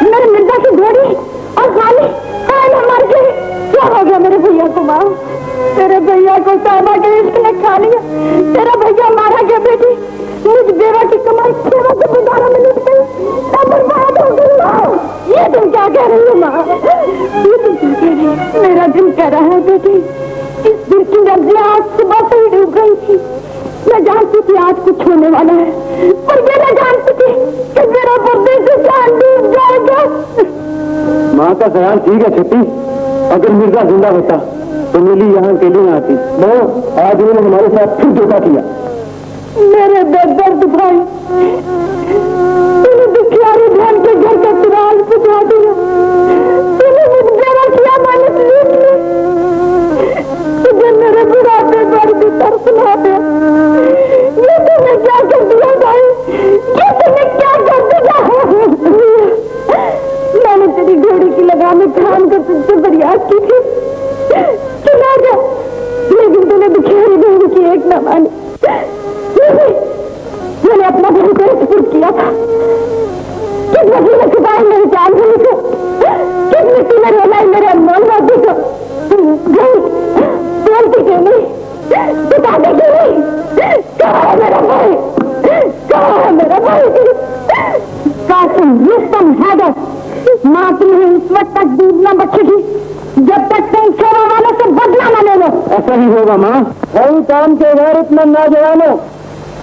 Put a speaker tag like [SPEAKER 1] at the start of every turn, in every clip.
[SPEAKER 1] मेरे मिर्जा की घोड़ी और खाली मर गई। क्या हो गया मेरे भैया को? माँ, तेरे भैया को साहबा के इश्क ने खा लिया। तेरा भैया मारा गया बेटी। मुझ देवा की कमाई सेवा के गुजारा में लुट गई। बर्बाद हो गई। ये तुम क्या कह रही हो माँ? ये तुम क्या कह रही हो? मेरा दिल कह रहा है बेटी, इस दिल की नब्ज़ें आज सुबह से ही डूब गई थी। मैं जानती थी आज कुछ होने वाला है, पर ये न जानती थी कि मेरा पर्दे से जान डूब जाएगा।
[SPEAKER 2] माँ का ख्याल ठीक है छुट्टी। अगर मिर्जा जिंदा होता तो मिली यहाँ के लिए आती। वो आज उन्होंने हमारे साथ फिर धोखा किया।
[SPEAKER 1] मेरे दर्द भाई, तूने दुखियारी बहन के घर का तिराल बुझा दिया। तूने मुझे किया मालिक लूट ली। तुझे मेरे बुढ़ापे पर भी तरस ना दे। ये तूने क्या कर दिया भाई? ये तूने क्या कर दिया? मैंने तेरी घोड़ी की लगाम में थाम कर तुझसे फरियाद की थी, सुना जा, लेकिन तूने दुखियारी बहन की एक न मानी। मैंने अपना बहू को सुपुर्द किया था। किस वजह से छुपाई मेरी जान भूली को? किस मिट्टी में रोलाई मेरे अनमोल वादी को? बोलती क्यों नहीं? बताते क्यों नहीं? कहाँ है मेरा भाई? कहाँ है मेरा भाई? कासिम, रुस्तम, हैदर, मातृ इस वक्त तक दूध न बचेगी जब तक तुम सेवा वालों से बदला न ले लो।
[SPEAKER 2] ऐसा ही होगा माँ। कई काम के गैरतमंद नौजवानों,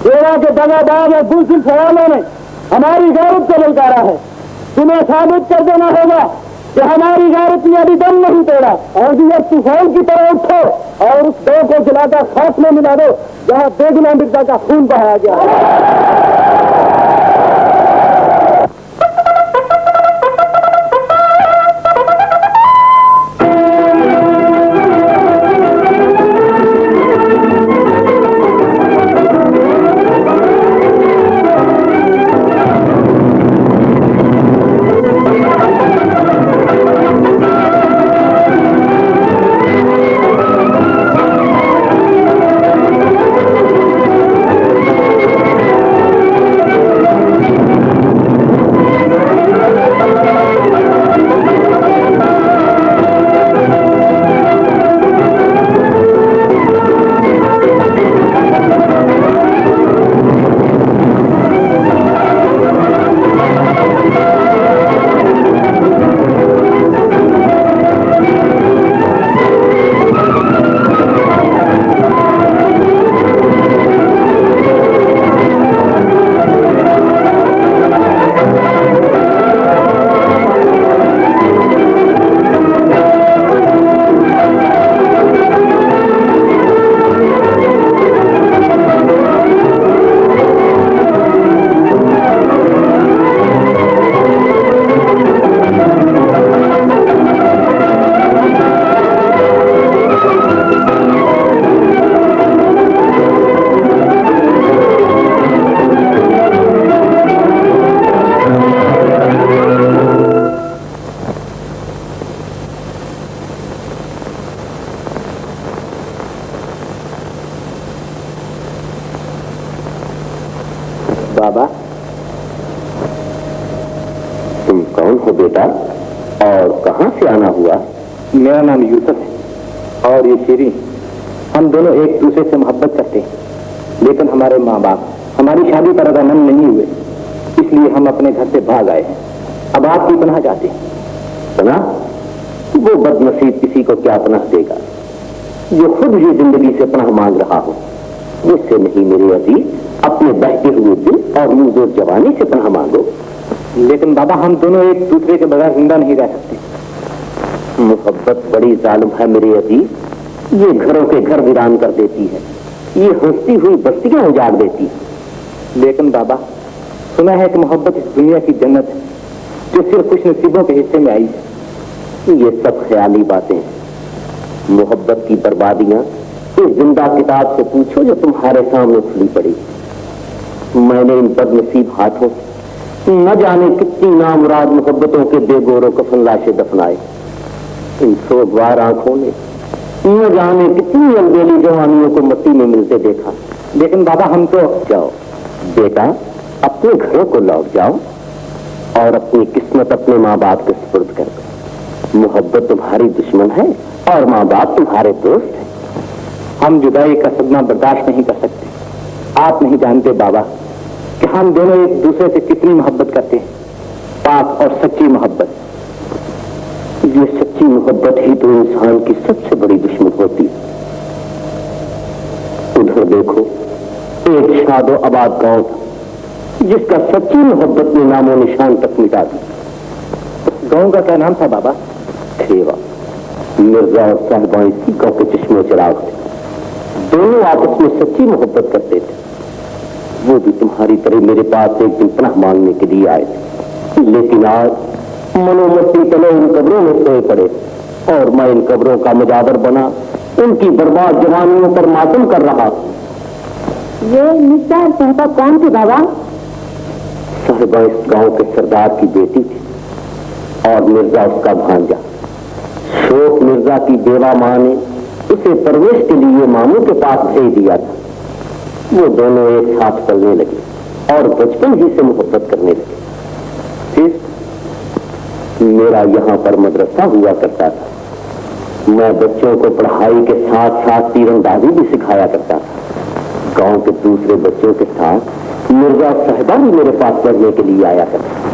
[SPEAKER 2] सेवा के दगाबाज और बुज़दिल सवालों ने हमारी गैरत को ललकारा है। तुम्हें साबित कर देना होगा कि हमारी गैरत ने अभी दम नहीं तोड़ा। और अब तूफान की तरह उठो और उस दो को जलाकर खाक में मिला दो जहाँ बेगुनाह मिर्जा का खून बहाया गया। बाबा, तुम कौन हो बेटा और कहां से आना हुआ?
[SPEAKER 3] मेरा नाम यूसुफ है और ये शीरी। हम दोनों एक दूसरे से मोहब्बत करते हैं, लेकिन हमारे माँ बाप हमारी शादी पर रजामंद नहीं हुए, इसलिए हम अपने घर से भाग आए हैं। अब आप भी पनाह चाहते हैं।
[SPEAKER 2] पनाह? वो बदनसीब किसी को क्या पनाह देगा जो खुद ही जिंदगी से पनाह मांग रहा हो। मुझसे नहीं मेरे अजीज, अपने बहते हुए दिल और मुंहजोर जवानी से पनाह मांगो।
[SPEAKER 3] लेकिन बाबा, हम दोनों एक दूसरे के बगैर जिंदा नहीं रह सकते।
[SPEAKER 2] मोहब्बत बड़ी जालिम है मेरे अजीज। ये घरों के घर वीरान कर देती है, ये हंसती हुई बस्तियां उजाड़ देती है।
[SPEAKER 3] लेकिन बाबा, सुना है कि मोहब्बत इस दुनिया की जन्नत है जो सिर्फ खुश नसीबों के हिस्से में आई है।
[SPEAKER 2] ये सब ख्याली बातें हैं। मोहब्बत की बर्बादियां इस जिंदा किताब से पूछो जो तुम्हारे सामने खुली पड़ी। मैंने इन बदनसीब हाथों न जाने कितनी नामुराद मोहब्बतों के बेगोरों कफन लाशें दफनाए। इन सोगवार आंखों ने न जाने कितनी अलबेली जवानियों को मिट्टी में मिलते देखा।
[SPEAKER 3] लेकिन बाबा, हम तो
[SPEAKER 2] जाओ बेटा, अपने घरों को लौट जाओ और अपनी किस्मत अपने माँ बाप के सुपुर्द कर दो। मोहब्बत तुम्हारी दुश्मन है और माँ बाप तुम्हारे दोस्त हैं।
[SPEAKER 3] हम जुदाई का सदमा बर्दाश्त नहीं कर सकते। आप नहीं जानते बाबा कि हम दोनों एक दूसरे से कितनी मोहब्बत करते हैं, पाक और सच्ची मोहब्बत।
[SPEAKER 2] ये सच्ची मोहब्बत ही तो इंसान की सबसे बड़ी दुश्मन होती है। उधर देखो, एक शादो आबाद गांव था जिसका सच्ची मोहब्बत ने नामो निशान तक मिटा दिया।
[SPEAKER 3] उस गांव का क्या नाम था बाबा?
[SPEAKER 2] खेवा। मिर्जा और साहिबा इसी गांव के चश्मे चिराग थे। दोनों आपस में सच्ची मोहब्बत करते थे। वो भी तुम्हारी तरह मेरे पास एक दिन पनाह मांगने के लिए आए थे, लेकिन आज मनोमस्ती तले इन कब्रों में सोए पड़े और मैं इन कब्रों का मुजावर बना उनकी बर्बाद जवानियों पर मातम कर रहा।
[SPEAKER 1] ये मिर्जा और साहिबा कौन थे बाबा?
[SPEAKER 2] साहिबा इस गांव के सरदार की बेटी थी और मिर्जा उसका भांजा। शोक मिर्जा की बेवा मां ने उसे परवेश के लिए मामू के पास भेज दिया था। वो दोनों एक साथ पलने लगे और बचपन ही से मोहब्बत करने लगे। फिर मेरा यहाँ पर मदरसा हुआ करता था। मैं बच्चों को पढ़ाई के साथ साथ तीरंदाजी भी सिखाया करता था। गांव के दूसरे बच्चों के साथ मिर्जा साहिबा भी मेरे पास पढ़ने के लिए आया करता।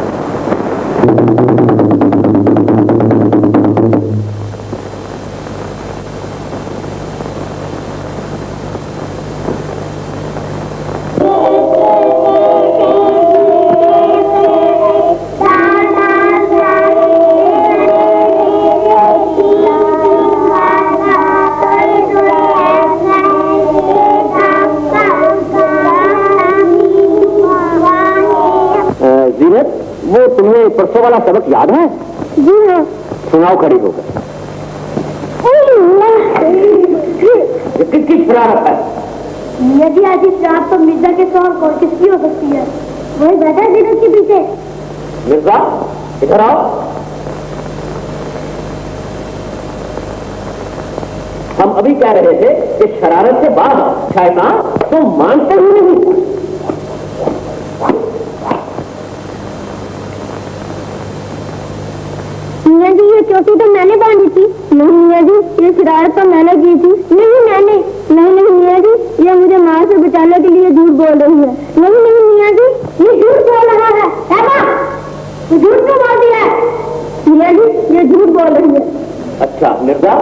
[SPEAKER 2] वो तुम्हें परसों वाला सबक याद है?
[SPEAKER 1] जी हाँ।
[SPEAKER 2] सुनाओ खड़ी होकर। किसकी शरारत है?
[SPEAKER 1] यदि आज इस रात तो मिर्जा के सौर को किसकी हो सकती है? वही बैठा है जीनत के पीछे।
[SPEAKER 2] मिर्जा इधर आओ। हम अभी कह रहे थे कि शरारत से बाद शैतान तुम मानते ही नहीं।
[SPEAKER 1] मियाँ जी ये चोटी तो मैंने बांधी थी। नहीं मियाँ जी ये शरारत तो मैंने की थी। नहीं मैंने। नहीं मियाँ जी ये मुझे माँ से बचाने के लिए झूठ बोल रही है। नहीं मियाँ जी ये झूठ बोल रहा है। ये झूठ क्यों बोल दिया है? मियाँ जी ये झूठ बोल रही है।
[SPEAKER 2] अच्छा मिर्जा,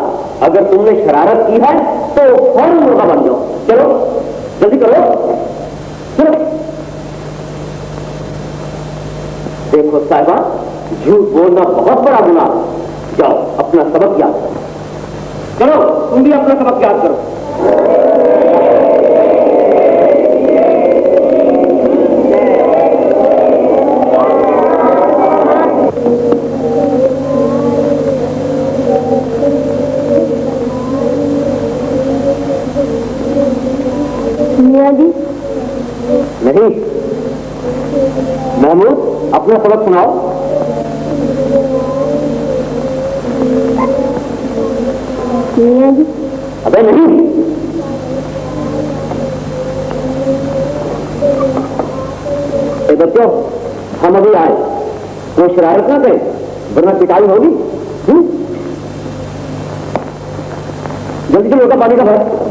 [SPEAKER 2] अगर तुमने शरारत की है तो फौरन मुर्गा बन जाओ। चलो जल्दी करो, चलो। देखो साहिबा, झूठ बोलना बहुत बड़ा गुनाह। जाओ अपना सबक याद करो। चलो तुम भी अपना सबक याद करो।
[SPEAKER 1] मियाँ जी
[SPEAKER 2] नहीं, महमूद अपना सबक सुनाओ।
[SPEAKER 1] मियाँ जी
[SPEAKER 2] अबे नहीं। ए बच्चों, हम अभी आए, कोई शरारत ना करें वरना पिटाई होगी। जल्दी से लोटा पानी का भर।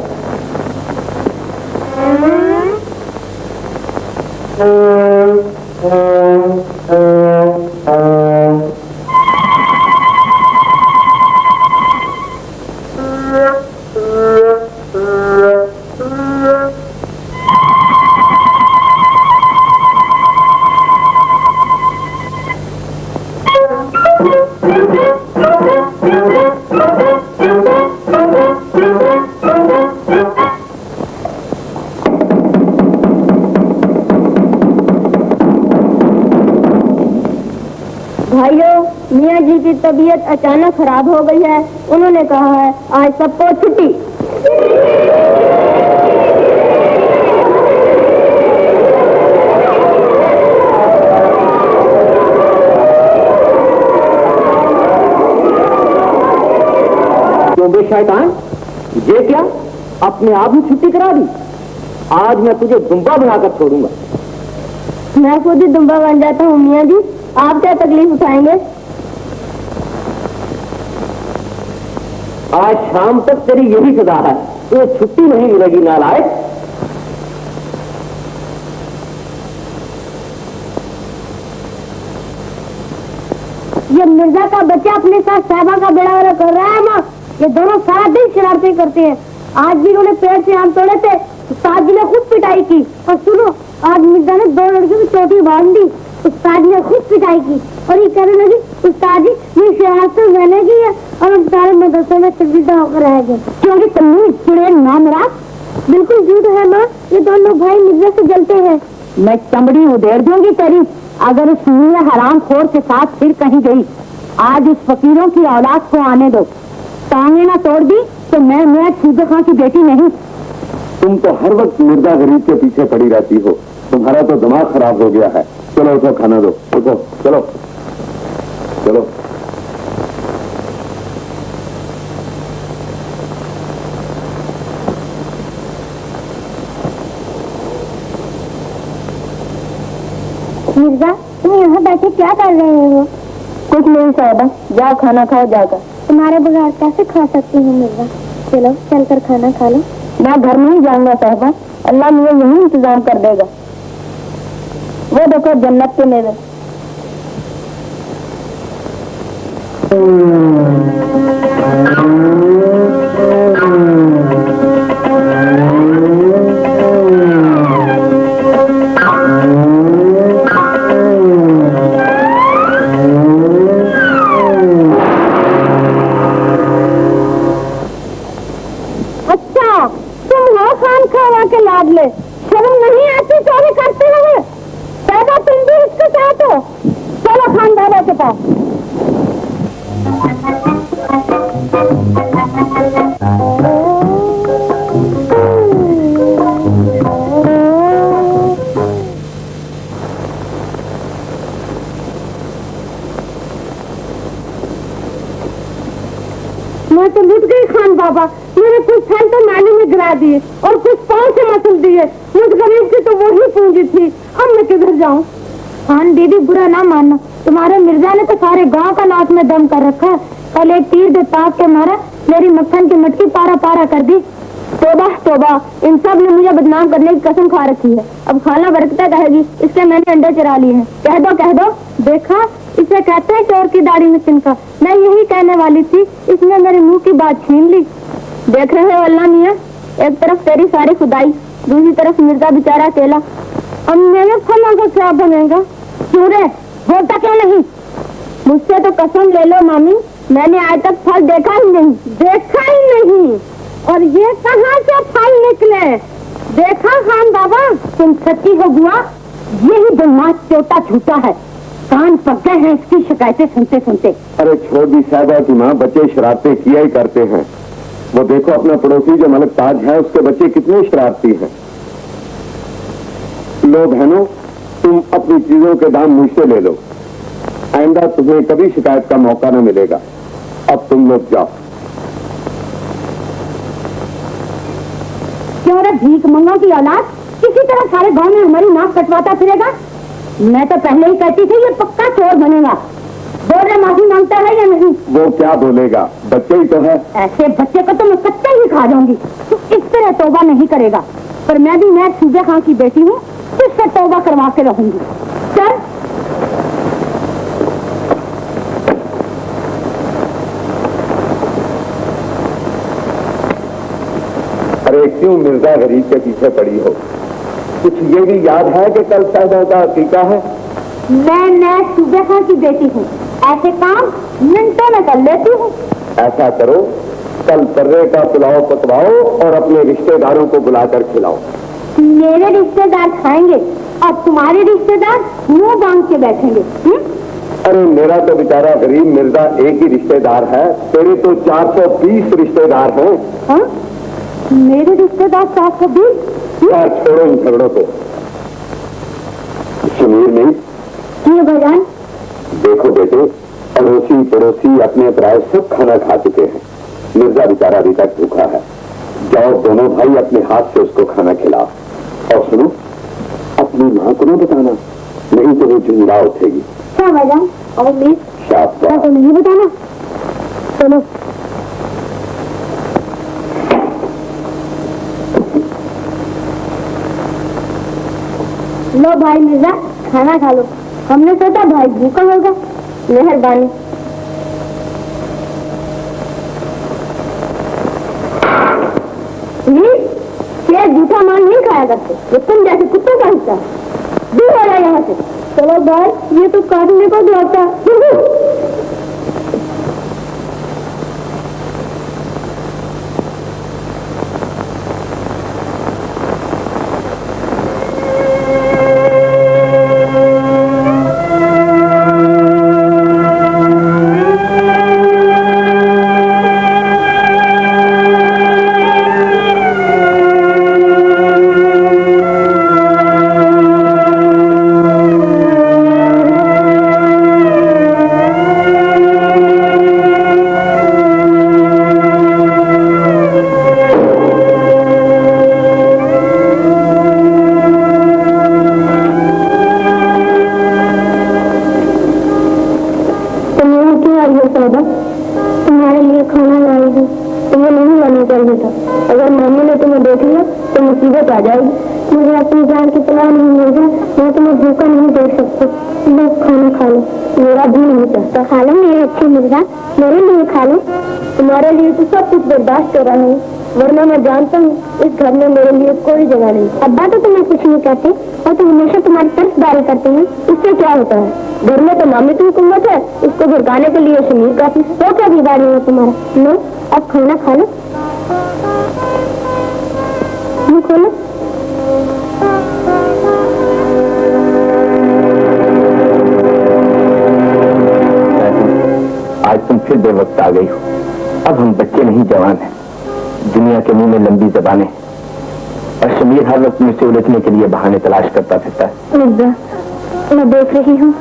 [SPEAKER 1] भाइयों, मियाँ जी की तबीयत अचानक खराब हो गई है। उन्होंने कहा है आज सबको छुट्टी।
[SPEAKER 2] क्यों बे शैतान, ये क्या अपने आप ही छुट्टी करा दी? आज मैं तुझे दुम्बा बनाकर छोड़ूंगा।
[SPEAKER 1] मैं खुद ही दुम्बा बन जाता हूँ मियाँ जी, आप क्या तकलीफ उठाएंगे?
[SPEAKER 2] आज शाम तक तेरी यही सजा है, तो छुट्टी नहीं मिलेगी नालायक।
[SPEAKER 1] ये मिर्जा का बच्चा अपने साथ साहबा का बेड़ा वाला कर रहा है माँ। ये दोनों सारा दिन शरारतें करते हैं। आज भी उन्होंने पेड़ से आम तोड़े थे, उस्ताद जी ने खुद पिटाई की। और सुनो, आज मिर्जा ने 2 लड़कियों की चोटी बांध दी, उस्ताद जी ने खुद पिटाई की और ये कहने लगी उस्ताद जी ये शरारत तो मैंने की है और हम सारे मदरसे में शर्मिंदा होकर रह गए क्योंकि तमीज चुड़ैल नाम रहा। बिल्कुल झूठ है माँ, ये दोनों भाई मिर्जा से जलते हैं। मैं चमड़ी उधेड़ दूंगी तेरी अगर उस हराम खोर के साथ फिर कहीं गई। आज उस फकीरों की औलाद को आने दो, टांगे ना तोड़ दी तो मैं सूबे खां की बेटी नहीं।
[SPEAKER 3] तुम तो हर वक्त मिर्जा गरीब के पीछे पड़ी रहती हो, तुम्हारा तो दिमाग खराब हो गया है। चलो उसको खाना दो, उठो, चलो चलो।
[SPEAKER 1] मिर्जा तुम यहाँ बैठे क्या कर रहे हो? कुछ नहीं साहबा, जाओ खाना खाओ जाकर। तुम्हारे बगैर कैसे खा सकती हूँ मिर्जा? चलो चलकर खाना खा लो। मैं घर में ही जाऊंगा साहबा, अल्लाह मुझे यही इंतजाम कर देगा। वो देखो जन्नत के मेवे। अच्छा तुम हो खान खावा के लाडले, शर्म नहीं आती चोरी करते हुए? पैदा तुम भी इसके साथ हो। चलो खान दादा के पास। मैं तो लुट गई खान बाबा, मैंने कुछ फल तो नाली में गिरा दिए और कुछ पाँव से मसल दिए। मुझ गरीब की तो वही पूंजी थी, अब मैं किधर जाऊं? खान दीदी बुरा ना मानना, तुम्हारे मिर्जा ने तो सारे गांव का नाक में दम कर रखा है। कल एक तीर दे ताक के मारा, मेरी मक्खन की मटकी पारा पारा कर दी। तोबा तोबा, इन सब ने मुझे बदनाम करने की कसम खा रखी है। अब खाना बरकता कहेगी, इसलिए मैंने अंडे चुरा लिए हैं। कह दो, देखा इसे कहते हैं चोर की दाढ़ी में तिनका। मैं यही कहने वाली थी, इसने मेरे मुंह की बात छीन ली। देख रहे हो अल्लाह मियाँ, एक तरफ तेरी सारी खुदाई, दूसरी तरफ मिर्जा बेचारा अकेला। अब मेरे फलों का क्या बनेगा? क्यों रे, होता क्यों नहीं? मुझसे तो कसम ले लो मामी, मैंने आज तक फल देखा ही नहीं। और ये कहाँ से फल निकले? देखा खान बाबा, तुम सच्ची हो बुआ, यही बदमाश चोटा झूठा है। कान पक गए हैं इसकी शिकायतें सुनते सुनते।
[SPEAKER 3] अरे छोड़ दी साहबा की माँ, बच्चे शरारतें किया ही करते हैं। वो देखो अपना पड़ोसी जो मलिक ताज है, उसके बच्चे कितने शरारती हैं। लो बहनों, तुम अपनी चीजों के दाम मुझसे ले लो, आइंदा तुम्हें कभी शिकायत का मौका न मिलेगा। अब तुम लोग जाओ।
[SPEAKER 1] क्यों रे भीख मंगा की औलाद, किसी तरह सारे गांव में हमारी नाक कटवाता फिरेगा? मैं तो पहले ही कहती थी ये पक्का चोर बनेगा। बोल रहे माफी मांगता है या नहीं?
[SPEAKER 3] वो क्या बोलेगा, बच्चे ही तो है।
[SPEAKER 1] ऐसे बच्चे को तो मैं कच्चा ही खा जाऊंगी। तू इस तरह तौबा नहीं करेगा, पर मैं भी सूबे खां की बेटी हूँ, इससे तौबा करवा के रहूंगी। चल
[SPEAKER 3] अरे क्यों मिर्जा गरीब के पीछे पड़ी हो? कुछ ये भी याद है कि कल साहबा का अकीका है?
[SPEAKER 1] मैं सूबे खां की बेटी हूँ, ऐसे काम मिनटों में कर लेती हूँ।
[SPEAKER 3] ऐसा करो, कल पर्रे का पुलाव पकवाओ और अपने रिश्तेदारों को बुलाकर खिलाओ।
[SPEAKER 1] मेरे रिश्तेदार खाएंगे और तुम्हारे रिश्तेदार मुंह बांध के बैठेंगे।
[SPEAKER 3] अरे मेरा तो बेचारा गरीब मिर्जा एक ही रिश्तेदार है, तेरे तो 420 रिश्तेदार हैं।
[SPEAKER 1] हाँ? मेरे रिश्तेदार 420?
[SPEAKER 3] यार छोड़ो इन झगड़ों को। सुनील नहीं
[SPEAKER 1] क्यों भगवान?
[SPEAKER 3] देखो बेटे, अड़ोसी पड़ोसी अपने पराए सब खाना खा चुके हैं, मिर्जा बेचारा अभी तक भूखा है। जाओ दोनों भाई अपने हाथ से उसको खाना खिलाओ। और सुनो, अपनी माँ को न बताना
[SPEAKER 2] नहीं तो वो जिंदा उठेगी।
[SPEAKER 1] क्या भाईजान? और प्लीज
[SPEAKER 2] शाबाश।
[SPEAKER 1] तो नहीं बताना। चलो लो भाई मिर्जा, खाना खा लो। हमने सोचा भाई भूखा होगा। मेहरबानी। ये जूठा मान नहीं खाया करते, ये तुम जैसे कुत्तों का हिस्सा। दूर हो जाए यहाँ से। चलो भाई, ये तो काटने को भी आता है। तुम्हारे लिए खाना लाई हूँ। तुम्हें नहीं लाना चाहिए था। अगर मम्मी ने तुम्हें देख लिया तो मुसीबत आ जाएगी। मुझे अपनी जान की परवाह नहीं होगा। मैं तुम्हें भूखा नहीं देख सकती। बस खाना खा लो, मेरा भी नहीं चाहता। खा लो मेरे अच्छे मिर्जा, मेरे लिए खा लो। तुम्हारे लिए तो सब कुछ बर्दाश्त कर रहा हूँ, वरना मैं जानता हूँ इस घर में मेरे लिए कोई जगह नहीं। अब्बा तो तुम्हें कुछ नहीं कहते और तुम हमेशा तुम्हारी तरफदारी करते हैं। इससे क्या होता है? घर में तो मामी की हुकूमत है, उसको भड़काने के लिए शमीर काफी। तो क्या बिगाड़ है तुम्हारा? लो अब खाना खा लो। खोलो।
[SPEAKER 3] आज तुम फिर बेवक्त आ गई हो। अब हम बच्चे नहीं जवान हैं। दुनिया के मुंह में लंबी जबानें और शमीर हर वक्त मुझसे उलझने के लिए बहाने तलाश करता फिरता है।
[SPEAKER 1] मिर्जा, मैं देख रही हूँ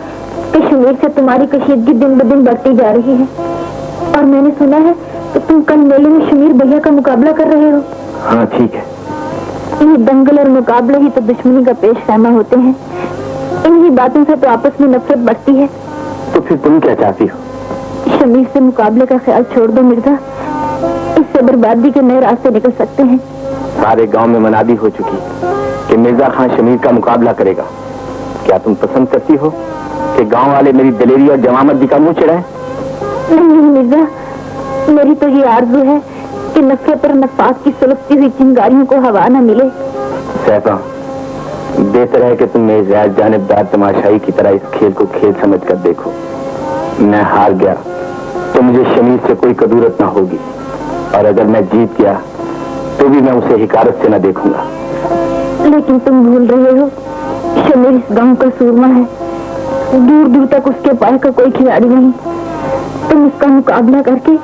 [SPEAKER 1] कि शमीर से तुम्हारी कशीदगी दिन ब दिन बढ़ती जा रही है और मैंने सुना है कि तुम कल मेले में शमीर भैया का मुकाबला कर रहे हो।
[SPEAKER 3] हाँ ठीक है।
[SPEAKER 1] ये दंगल और मुकाबले ही तो दुश्मनी का पेश खैमा होते हैं। इन्हीं बातों से तो आपस में नफरत बढ़ती है।
[SPEAKER 3] तो फिर तुम क्या चाहती हो?
[SPEAKER 1] शमीर से मुकाबले का ख्याल छोड़ दो मिर्जा, इससे बर्बादी के नए रास्ते निकल सकते हैं।
[SPEAKER 3] सारे गांव में मनादी हो चुकी कि मिर्जा खान शमीर का मुकाबला करेगा। क्या तुम पसंद करती हो कि गांव वाले मेरी दलेरी और जवामत का मुंह चिढ़ाएं?
[SPEAKER 1] नहीं मिर्जा, मेरी तो ये आरज़ू है कि नफरत और नफाक की सुलगती हुई चिंगारियों को हवा न मिले।
[SPEAKER 3] सैफा, बेहतर है कि तुम मेरी गैर जानिबदार तमाशाई की तरह इस खेल को खेल समझ कर देखो। मैं हार गया तो मुझे शमीर से कोई कदूरत ना होगी और अगर मैं जीत गया तो भी मैं उसे हिकारत से न देखूंगा।
[SPEAKER 1] लेकिन तुम भूल रहे हो, शमीर इस गांव का सूरमा है। दूर दूर तक उसके पास का कोई खिलाड़ी नहीं। तुम उसका मुकाबला करके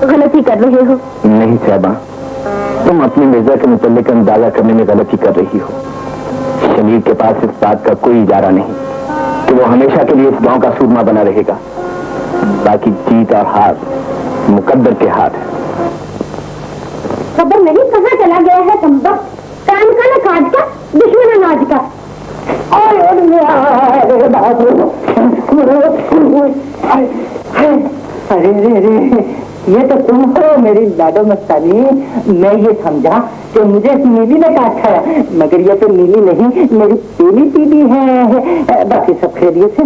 [SPEAKER 1] गलती कर रहे हो।
[SPEAKER 3] नहीं साहबा, तुम अपनी मिर्जा के मुतल्लिक अंदाजा करने में गलती कर रही हो। शमीर के पास इस बात का कोई इजारा नहीं कि वो हमेशा के लिए इस गांव का सूरमा बना रहेगा। बाकी जीत और हार मुकद्दर के हाथ है।
[SPEAKER 1] खबर नहीं कहाँ चला गया है कमबख्त, कान का न काट का, दुश्मन अनाज का।
[SPEAKER 4] अरे ये तो तुम हो मेरी लाडो मस्तानी। मैं ये समझा कि मुझे नीली ने काट खाया, मगर ये तो नीली नहीं, मेरी पीली पीली है। बाकी सब खैरियत से।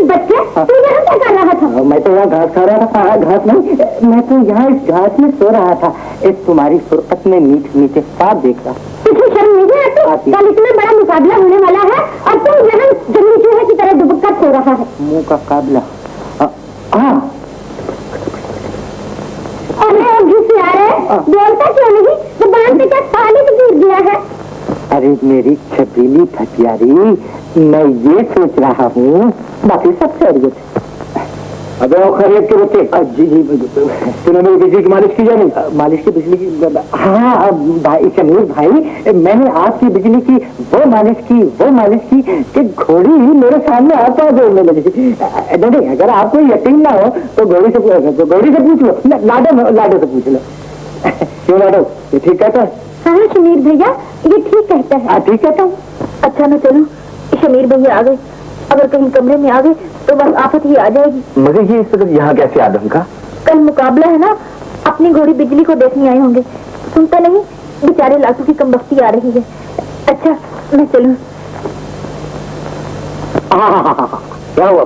[SPEAKER 1] बच्चे तू यहाँ क्या कर रहा था?
[SPEAKER 4] मैं तो यहाँ घास खा रहा था। घास नहीं, मैं तो यहाँ इस घास में सो रहा था। इस तुम्हारी फुर्सत में मीठे मीठे ख्वाब देख रहा।
[SPEAKER 1] तुझे शर्म नहीं आती? कल इतना बड़ा मुकाबला होने वाला है और तुम यहाँ जंगली चूहे की तरह दुबक कर सो रहा है।
[SPEAKER 4] मुंह का काबला। हाँ,
[SPEAKER 1] अरे घुस आ रहे, बोलता क्यों नहीं? जुबान पे क्या पानी तो गिर गया है।
[SPEAKER 4] अरे मेरी छबीली ठकियारी, मैं ये सोच रहा हूँ, बाकी सब खैरियत।
[SPEAKER 3] अबे वो खैरियत के बच्चे।
[SPEAKER 4] जी जी,
[SPEAKER 3] तूने मेरी बिजली की मालिश की या नहीं?
[SPEAKER 4] मालिश की बिजली की? हाँ भाई शमीर भाई, मैंने आपकी बिजली की वो मालिश की कि घोड़ी मेरे सामने आता जोड़ने लगी। नहीं, अगर आपको यकीन ना हो तो घोड़ी से पूछ लो, लाडो से पूछ लो। क्यों लाडो, ये ठीक कहता है?
[SPEAKER 1] हाँ शमीर भैया, ये ठीक कहता है।
[SPEAKER 4] ठीक कहता हूँ।
[SPEAKER 1] अच्छा मैं चलूं? शमीर भैया आ गए, अगर कहीं कमरे में आ गए तो बस आफत ही आ जाएगी।
[SPEAKER 3] मगर ये इस वक्त यहाँ कैसे आदम का?
[SPEAKER 1] कल मुकाबला है ना, अपनी घोड़ी बिजली को देखने आए होंगे। सुनता नहीं, बेचारे लाटू की कमबख्ती आ रही है। अच्छा मैं चलूं?
[SPEAKER 4] क्या हुआ?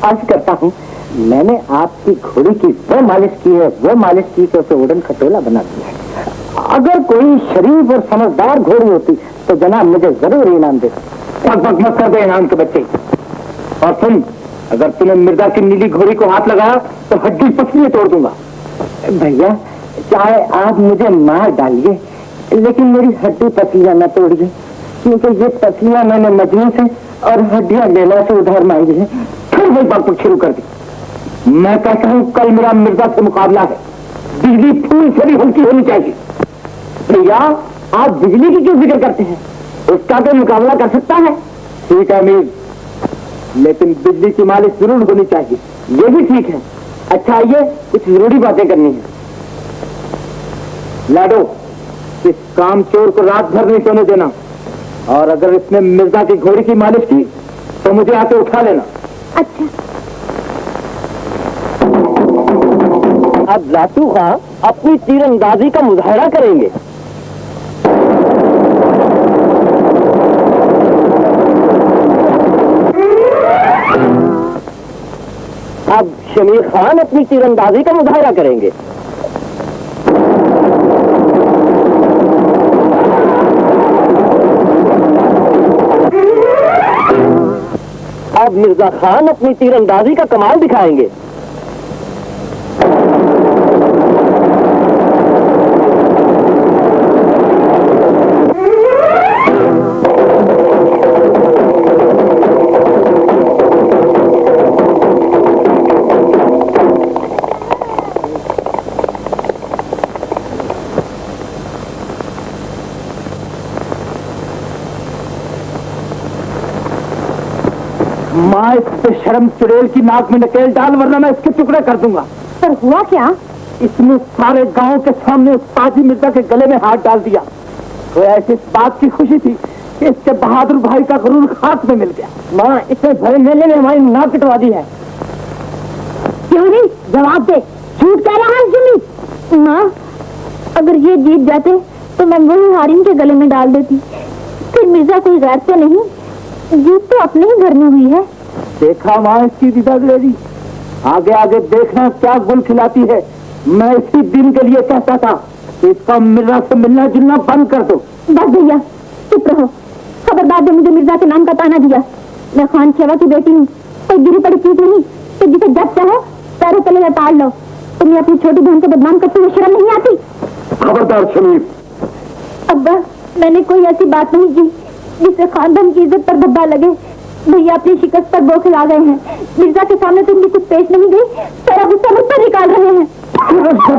[SPEAKER 4] आज करता हूँ। मैंने आपकी घोड़ी की वो मालिश की है, वो मालिश की तो उसे उड़न खटोला बना दिया है। अगर कोई शरीफ और समझदार घोड़ी होती तो जनाब मुझे जरूर इनाम दे। पग मत कर दे इनाम के बच्चे। और सुन, अगर तूने मिर्जा की नीली घोड़ी को हाथ लगाया तो हड्डी पसलियां तोड़ दूंगा। भैया चाहे आप मुझे मार डालिए, लेकिन मेरी हड्डी पसलियां न तोड़िए, क्योंकि ये पसलियां मैंने मजनू से और हड्डियां लेला से उधार मांगी है। फिर वही बात शुरू कर दी। मैं कहता हूँ कल मेरा मिर्जा से मुकाबला है, बिजली फूल से भी हल्की होनी चाहिए। भैया आप बिजली की क्यों जिक्र करते हैं? उसका तो मुकाबला कर सकता है। ठीक है अमीर, लेकिन बिजली की मालिश जरूर होनी चाहिए। ये भी ठीक है। अच्छा आइए, कुछ जरूरी बातें करनी है। लाडो, इस काम चोर को रात भर नहीं सोने देना, और अगर इसने मिर्जा की घोड़ी की मालिश की तो मुझे आके उठा लेना।
[SPEAKER 1] अच्छा।
[SPEAKER 2] अब लाटू खां अपनी तीरंदाजी का मुजाहरा करेंगे। अब शमीर खान अपनी तीरंदाजी का मुजाहरा करेंगे। अब मिर्जा खान अपनी तीरंदाजी का कमाल दिखाएंगे।
[SPEAKER 4] माँ इस शर्म चुड़ैल की नाक में नकेल डाल, वरना मैं इसके टुकड़े कर दूंगा।
[SPEAKER 1] पर हुआ क्या?
[SPEAKER 4] इसने सारे गांव के सामने उस ताजी मिर्जा के गले में हाथ डाल दिया। तो ऐसी इस बात की खुशी थी कि इसके बहादुर भाई का गुरूर हाथ में मिल गया। माँ इसने भरे मेले में हमारी नाक कटवा दी है।
[SPEAKER 1] क्यों नहीं? जवाब दे, झूठ कह रहा है जमी। माँ अगर ये जीत जाते तो मैं वही हारिम के गले में डाल देती। फिर मिर्जा कोई गैर तो नहीं, जीत तो अपने ही घर में हुई है।
[SPEAKER 4] देखा माँ इसकी दिदागलेरी। आगे आगे देखना क्या गुल खिलाती है। मैं इसी दिन के लिए कहता था कि इसका मिर्जा से मिलना जुलना बंद कर दो।
[SPEAKER 1] बस भैया चुप रहो। खबरदार जो मुझे मिर्जा के नाम का ताना दिया। मैं खान शेवा की बेटी हूँ, कोई गिरी पड़ी चीज नहीं कि जिसे जब चाहो पैरों तले लताड़ लो। तुम्हें अपनी छोटी बहन को बदनाम करते हुए शर्म नहीं आती?
[SPEAKER 4] खबरदार शमीर।
[SPEAKER 1] अब्बा मैंने कोई ऐसी बात नहीं की जिससे खानदान की इज्जत पर धब्बा लगे। भैया अपनी शिकस्त पर बौखला गए हैं। मिर्जा के सामने तो इनकी कुछ पेश नहीं गई, सारा गुस्सा मुझ पर निकाल रहे हैं।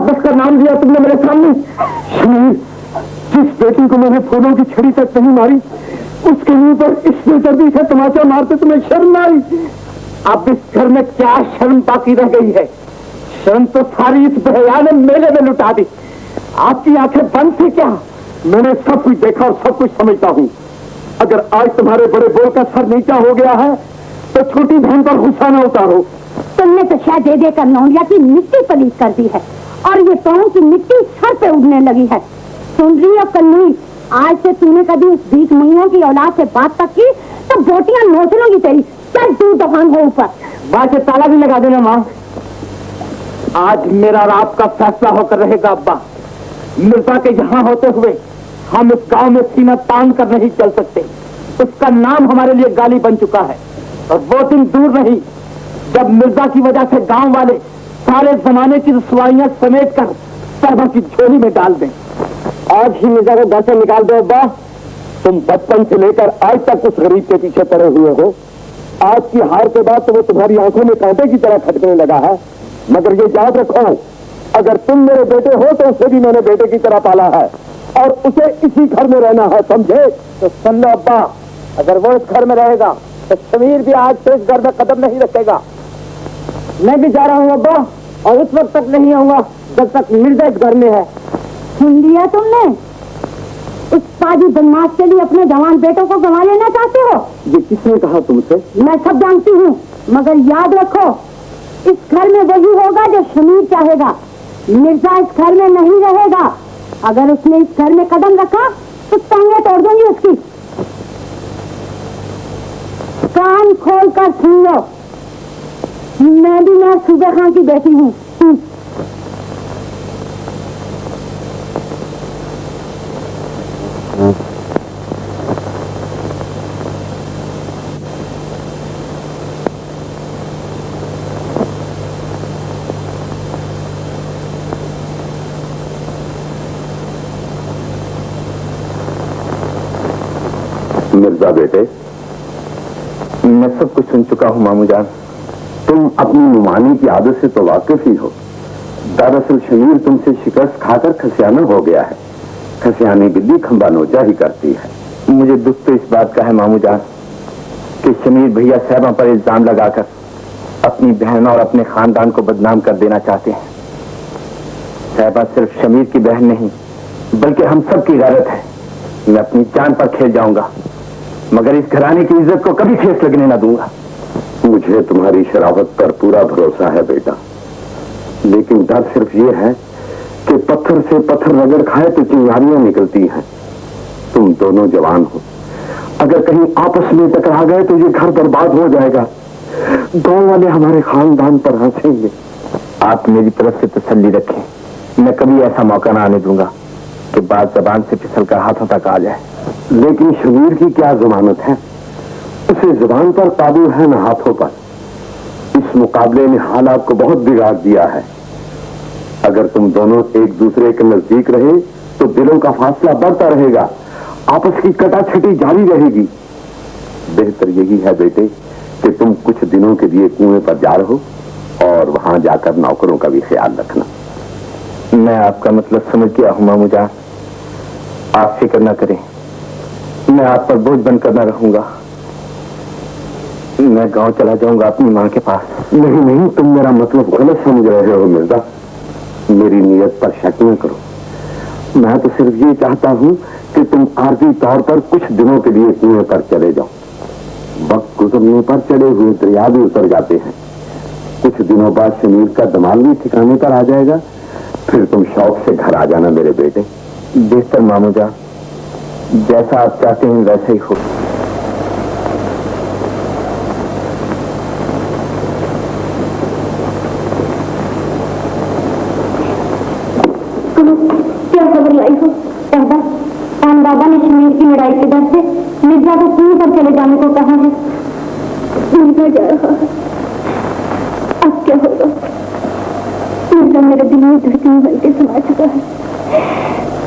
[SPEAKER 4] बस का नाम दिया तुमने मेरे सामने। शमीर, जिस बेटी को मैंने फूलों की छड़ी तक नहीं मारी, उसके मुंह पर इस दर्दी से तमाचा मारते तुम्हें शर्म आई। अब इस घर में क्या शर्म बाकी रह गई है? शर्म तो सारी इस बहया ने मेले में लुटा दी। आपकी आंखें बंद थी क्या? मैंने सब कुछ देखा और सब कुछ समझता हूँ। अगर आज तुम्हारे बड़े बोल का सर नीचा हो गया है तो छोटी बहन पर गुस्सा न उतारो।
[SPEAKER 1] तुमने तो शायद दे देकर लौंडिया की मिट्टी पलीत कर दी है, और ये पाँव की मिट्टी सर पे उड़ने लगी है। सुन रही हो कन्नूई, आज से तूने कभी उस बीच मुइयों की औलाद से बात तक की तो बोटियां नोच लूंगी तेरी। चल तू दुकान हो ऊपर।
[SPEAKER 4] बात से ताला भी लगा देना माँ। आज मेरा और आपका फैसला होकर रहेगा अब्बा। मिर्जा के यहाँ होते हुए हम इस गांव में सीना तान कर नहीं चल सकते। उसका नाम हमारे लिए गाली बन चुका है, और वो दिन दूर नहीं जब मिर्जा की वजह से गांव वाले सारे जमाने की रसवाइयां समेट कर सरबा की झोली में डाल दें।
[SPEAKER 2] आज ही मिर्जा को घर से निकाल दो अब्बा। तुम बचपन से लेकर आज तक उस गरीब के पीछे पड़े हुए हो। आज की हार के बाद तो वो तुम्हारी आंखों में कांटे की तरह खटकने लगा है। मगर ये याद रखो, अगर तुम मेरे बेटे हो तो उसे भी मैंने बेटे की तरह पाला है, और उसे इसी घर में रहना है, समझे?
[SPEAKER 4] तो सुन लो अब्बा, अगर वो इस घर में रहेगा तो शमीर भी आज से इस घर में कदम नहीं रखेगा। मैं भी जा रहा हूँ अब्बा, और उस वक्त तक नहीं आऊंगा जब तक मिर्जा इस घर में है।
[SPEAKER 1] सुन लिया तुमने? उस पाजी बदमाश के लिए अपने जवान बेटों को गंवा लेना चाहते हो?
[SPEAKER 2] ये किसने कहा तुमसे?
[SPEAKER 1] मैं सब जानती हूँ, मगर याद रखो इस घर में वही होगा जो शमीर चाहेगा। मिर्जा इस घर में नहीं रहेगा। अगर उसने इस घर में कदम रखा तो टांगे तोड़ दूंगी उसकी। कान खोल कर सुन लो, मैं भी मैं सूबे खान की बेटी हूँ।
[SPEAKER 2] मिर्जा बेटे,
[SPEAKER 3] मैं सब कुछ सुन चुका हूँ मामू जान।
[SPEAKER 2] तुम अपनी नुमानी की आदत से तो वाकिफ ही हो। दरअसल शमीर तुमसे शिकस्त खाकर खसियाना हो गया है। खसियानी बिल्ली खंबा नोचा ही करती है।
[SPEAKER 3] मुझे दुख तो इस बात का है मामू जान कि शमीर भैया साहबा पर इल्जाम लगाकर अपनी बहन और अपने खानदान को बदनाम कर देना चाहते हैं। साहबा सिर्फ शमीर की बहन नहीं बल्कि हम सब की गैरत है। मैं अपनी जान पर खेल जाऊंगा मगर इस घराने की इज्जत को कभी ठेस लगने न दूंगा।
[SPEAKER 2] मुझे तुम्हारी शराफत पर पूरा भरोसा है बेटा, लेकिन डर सिर्फ ये है कि पत्थर से पत्थर रगड़ खाए तो चिंगारियां निकलती हैं। तुम दोनों जवान हो, अगर कहीं आपस में टकरा गए तो ये घर बर्बाद हो जाएगा। गांव वाले हमारे खानदान पर हंसेंगे।
[SPEAKER 3] आप मेरी तरफ से तसल्ली रखें, मैं कभी ऐसा मौका ना आने दूंगा कि बात जबान से फिसल कर हाथों तक आ जाए।
[SPEAKER 2] लेकिन शमीर की क्या जमानत है? उसे जुबान पर काबू है न हाथों पर। इस मुकाबले ने हालात को बहुत बिगाड़ दिया है। अगर तुम दोनों एक दूसरे के नजदीक रहे तो दिलों का फासला बढ़ता रहेगा, आपस की कटाछटी जारी रहेगी। बेहतर यही है बेटे कि तुम कुछ दिनों के लिए कुएं पर जा रहो और वहां जाकर नौकरों का भी ख्याल रखना।
[SPEAKER 3] मैं आपका मतलब समझ गया हूं मामू जान, आप फिक्र न करें, मैं आप पर बोझ बनकर न रहूंगा। मैं गांव चला जाऊंगा अपनी मां के पास।
[SPEAKER 2] नहीं नहीं, तुम मेरा मतलब गलत समझ रहे हो मिर्जा। मेरी नीयत पर शक न करो। मैं तो सिर्फ ये चाहता हूँ कि तुम आर्थिक तौर पर कुछ दिनों के लिए कुएं पर चले जाओ। वक्त गुजरने पर चढ़े हुए दरिया भी उतर जाते हैं। कुछ दिनों बाद शमीर का दमाल भी ठिकाने पर आ जाएगा, फिर तुम शौक से घर आ जाना मेरे बेटे।
[SPEAKER 3] बेहतर मामू जान, जैसा आप चाहते हैं वैसे ही हो।
[SPEAKER 1] क्या खबर लाई हो? खान बाबा ने शमीर की लड़ाई के डर से मिर्जा को कुएं पर चले जाने को कहा है। मिर्जा जा रहा है, अब क्या होगा? मिर्जा मेरे दिल में धड़कन बनते समा चुका है।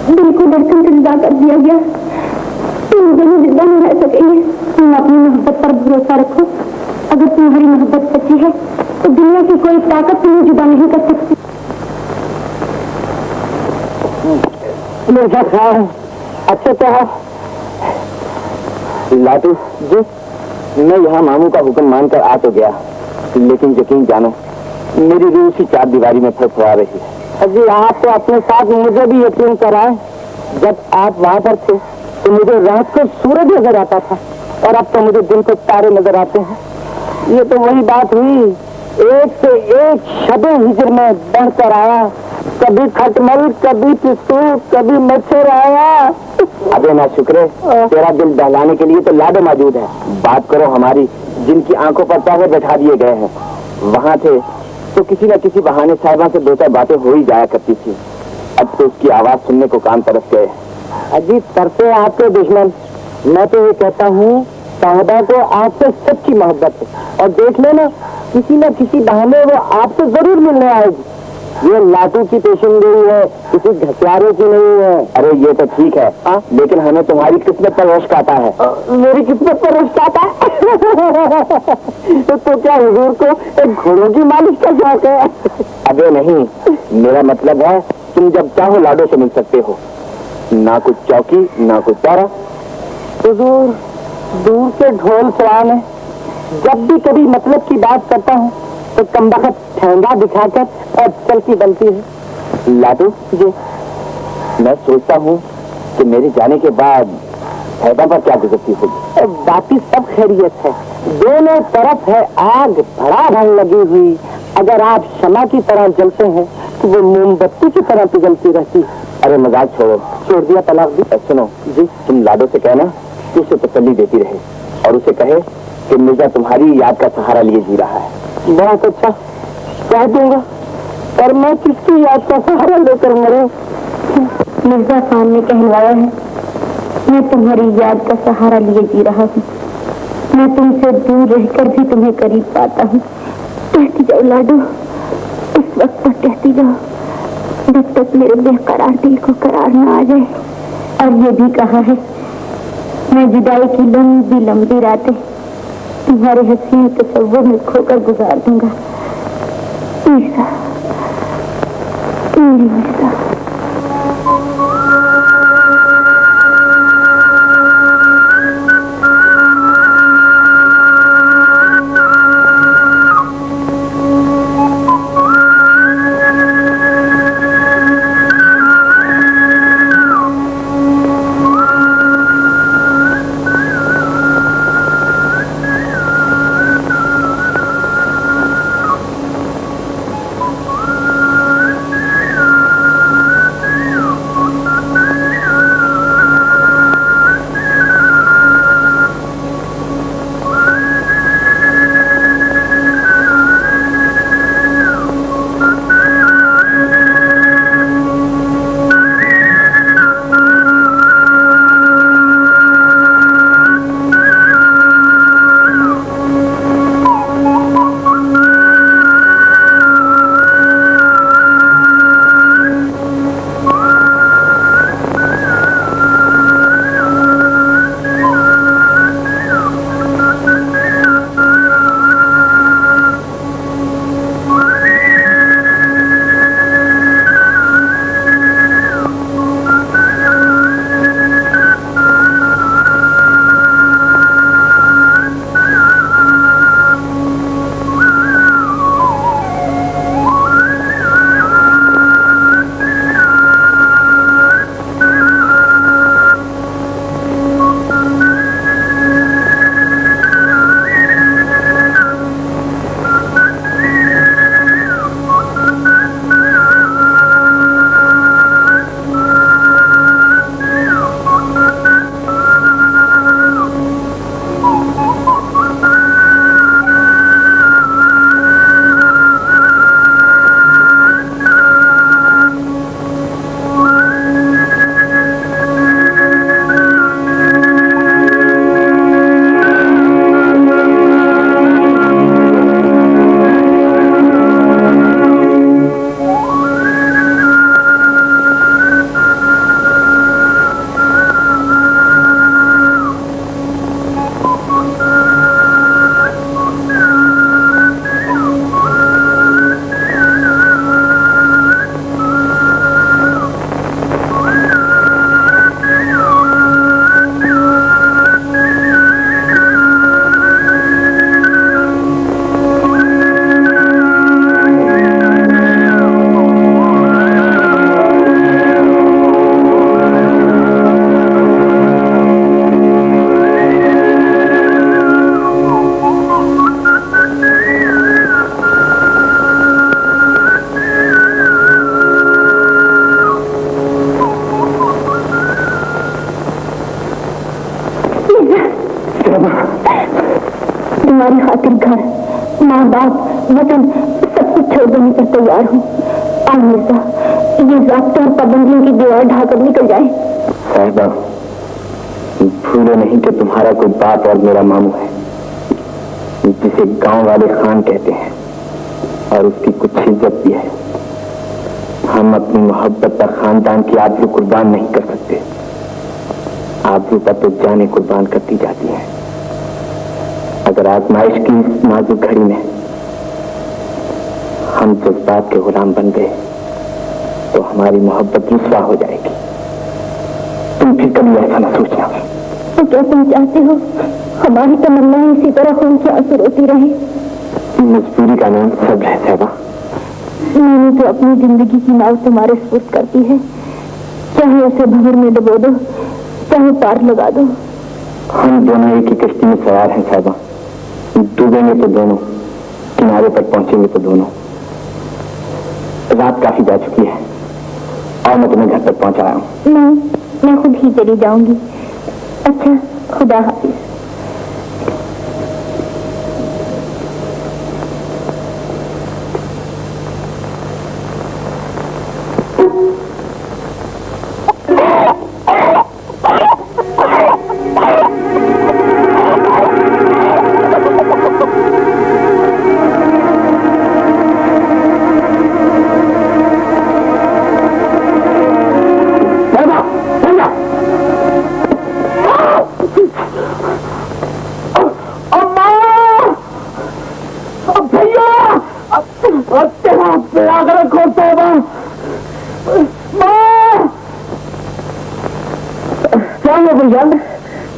[SPEAKER 1] दिल को धड़कन से जुदा कर दिया गया। तुम दोनों जिंदा नहीं रह सकेंगे। तुम अपनी मोहब्बत पर भरोसा रखो। अगर तुम्हारी मोहब्बत सच्ची है तो दुनिया की कोई ताकत तुम्हें जुदा नहीं कर सकती।
[SPEAKER 4] मिर्जा साहब अच्छा तो है।
[SPEAKER 3] लाटू जी, मैं यहाँ मामू का हुक्म मानकर आ तो गया, लेकिन यकीन जानो मेरी रूह उसी चार दीवारी में फड़फड़ा रही है।
[SPEAKER 4] जी आप तो अपने साथ मुझे भी यकीन कराए। जब आप वहाँ पर थे तो मुझे रात को सूरज नजर आता था और अब तो मुझे दिन को तारे नजर आते हैं। ये तो वही बात हुई, एक से एक शबे हिजर में बढ़कर आया। कभी खटमल, कभी पिस्तू, कभी मच्छर आया।
[SPEAKER 3] अबे ना शुक्र, तेरा दिल दहलाने के लिए तो लाडो मौजूद है। बात करो हमारी, जिनकी आंखों पर तारे बैठा दिए गए हैं। वहाँ थे तो किसी न किसी बहाने साहिबा से दो चार बातें हो ही जाया करती थी। अब तो उसकी आवाज सुनने को कान तरफ गए।
[SPEAKER 4] अजीब तरसे आपके दुश्मन। मैं तो ये कहता हूँ साहिबा को आपसे सच्ची मोहब्बत है और देख लेना किसी न किसी बहाने वो आपसे जरूर मिलने आएगी। ये लाटू की पेशिंगोई है, किसी घसियारे की नहीं है।
[SPEAKER 3] अरे ये तो ठीक है, लेकिन हमें तुम्हारी किस्मत पर रोश आता है।
[SPEAKER 4] मेरी किस्मत पर रोश आता है। तो क्या हुजूर को एक घोड़ों की मालिश का शौक है?
[SPEAKER 3] अबे नहीं, मेरा मतलब है तुम जब चाहो लाडो से मिल सकते हो। ना कुछ चौकी ना कुछ तारा।
[SPEAKER 4] हुजूर दूर के ढोल सराने, जब भी कभी मतलब की बात करता हूँ तो कमबख्त ठेंगा दिखाकर और चलती बनती है।
[SPEAKER 3] लाडो जी, मैं सोचता हूँ कि मेरे जाने के बाद साहिबा पर क्या गुजरती होगी।
[SPEAKER 4] बाकी सब खैरियत है, दोनों तरफ है आग भड़ाभड़ लगी हुई। अगर आप शमा की तरह जलते हैं तो वो मोमबत्ती की तरह पिघलती रहती है।
[SPEAKER 3] अरे मजाक छोड़ो,
[SPEAKER 4] छोड़ दिया, तलाक दी।
[SPEAKER 3] सुनो जी, तुम लाडो से कहना कि उसे तसल्ली देती रहे और उसे कहे कि मिर्जा तुम्हारी याद का सहारा लिए जी रहा है।
[SPEAKER 4] बहुत अच्छा, कह दूंगा, पर मैं किसकी याद का सहारा लेकर मरूं?
[SPEAKER 1] मिर्जा खान ने कहलवाया है, मैं तुम्हारी याद का सहारा लिए जी रहा हूँ। मैं तुमसे दूर रहकर भी तुम्हें करीब पाता हूँ। कहती जाओ लाडो, इस वक्त तक कहती जाओ, जब तक मेरे बेकरार दिल को करार न आ जाए। और ये भी कहा है, मैं जुदाई की लंबी लंबी रातें तुम्हारे हसीन तस्वुर में खोकर गुजार दूंगा। मीसा, मेरी मीसा। तुम्हारी खातिर घर, माँ बाप, वतन सब कुछ छोड़ देने पर तैयार हूँ। आओ मिर्जा, ये ज़ाब्ते और पाबंदियों की दीवार ढाकर निकल जाए।
[SPEAKER 3] साहिबा, भूलो नहीं कि तुम्हारा कोई बाप और मेरा मामू है, जिसे गांव वाले खान कहते हैं, और उसकी कुछ इज्जत भी है। हम अपनी मोहब्बत पर खानदान की आबरू कुर्बान नहीं कर सकते। आबरू पर तो जाने कुर्बान करती जाती है। अगर आजमाइश की इस नाजुक घड़ी में हम जज्बात के गुलाम बन गए तो हमारी मोहब्बत रुसवा हो जाएगी। तुम फिर कभी ऐसा न सोचना।
[SPEAKER 1] तो क्या तुम चाहते हो हमारी तमन्नाएं इसी तरह खून के आंसू रोती रहे?
[SPEAKER 3] मजबूरी का नाम सब्र है साहिबा।
[SPEAKER 1] मैंने तो अपनी जिंदगी की नाव तुम्हारे सुपुर्द करती है, चाहे उसे भंवर में डुबो दो, चाहे पार लगा दो।
[SPEAKER 3] हम दोनों एक ही कश्ती में सवार हैं साहबा, डूबेंगे तो दोनों, किनारे तक पहुंचेंगे तो दोनों। रात काफी जा चुकी है और मैं तुम्हें घर तक पहुंचाया हूँ।
[SPEAKER 1] मैं खुद ही चली जाऊंगी। अच्छा, खुदा हाफिज।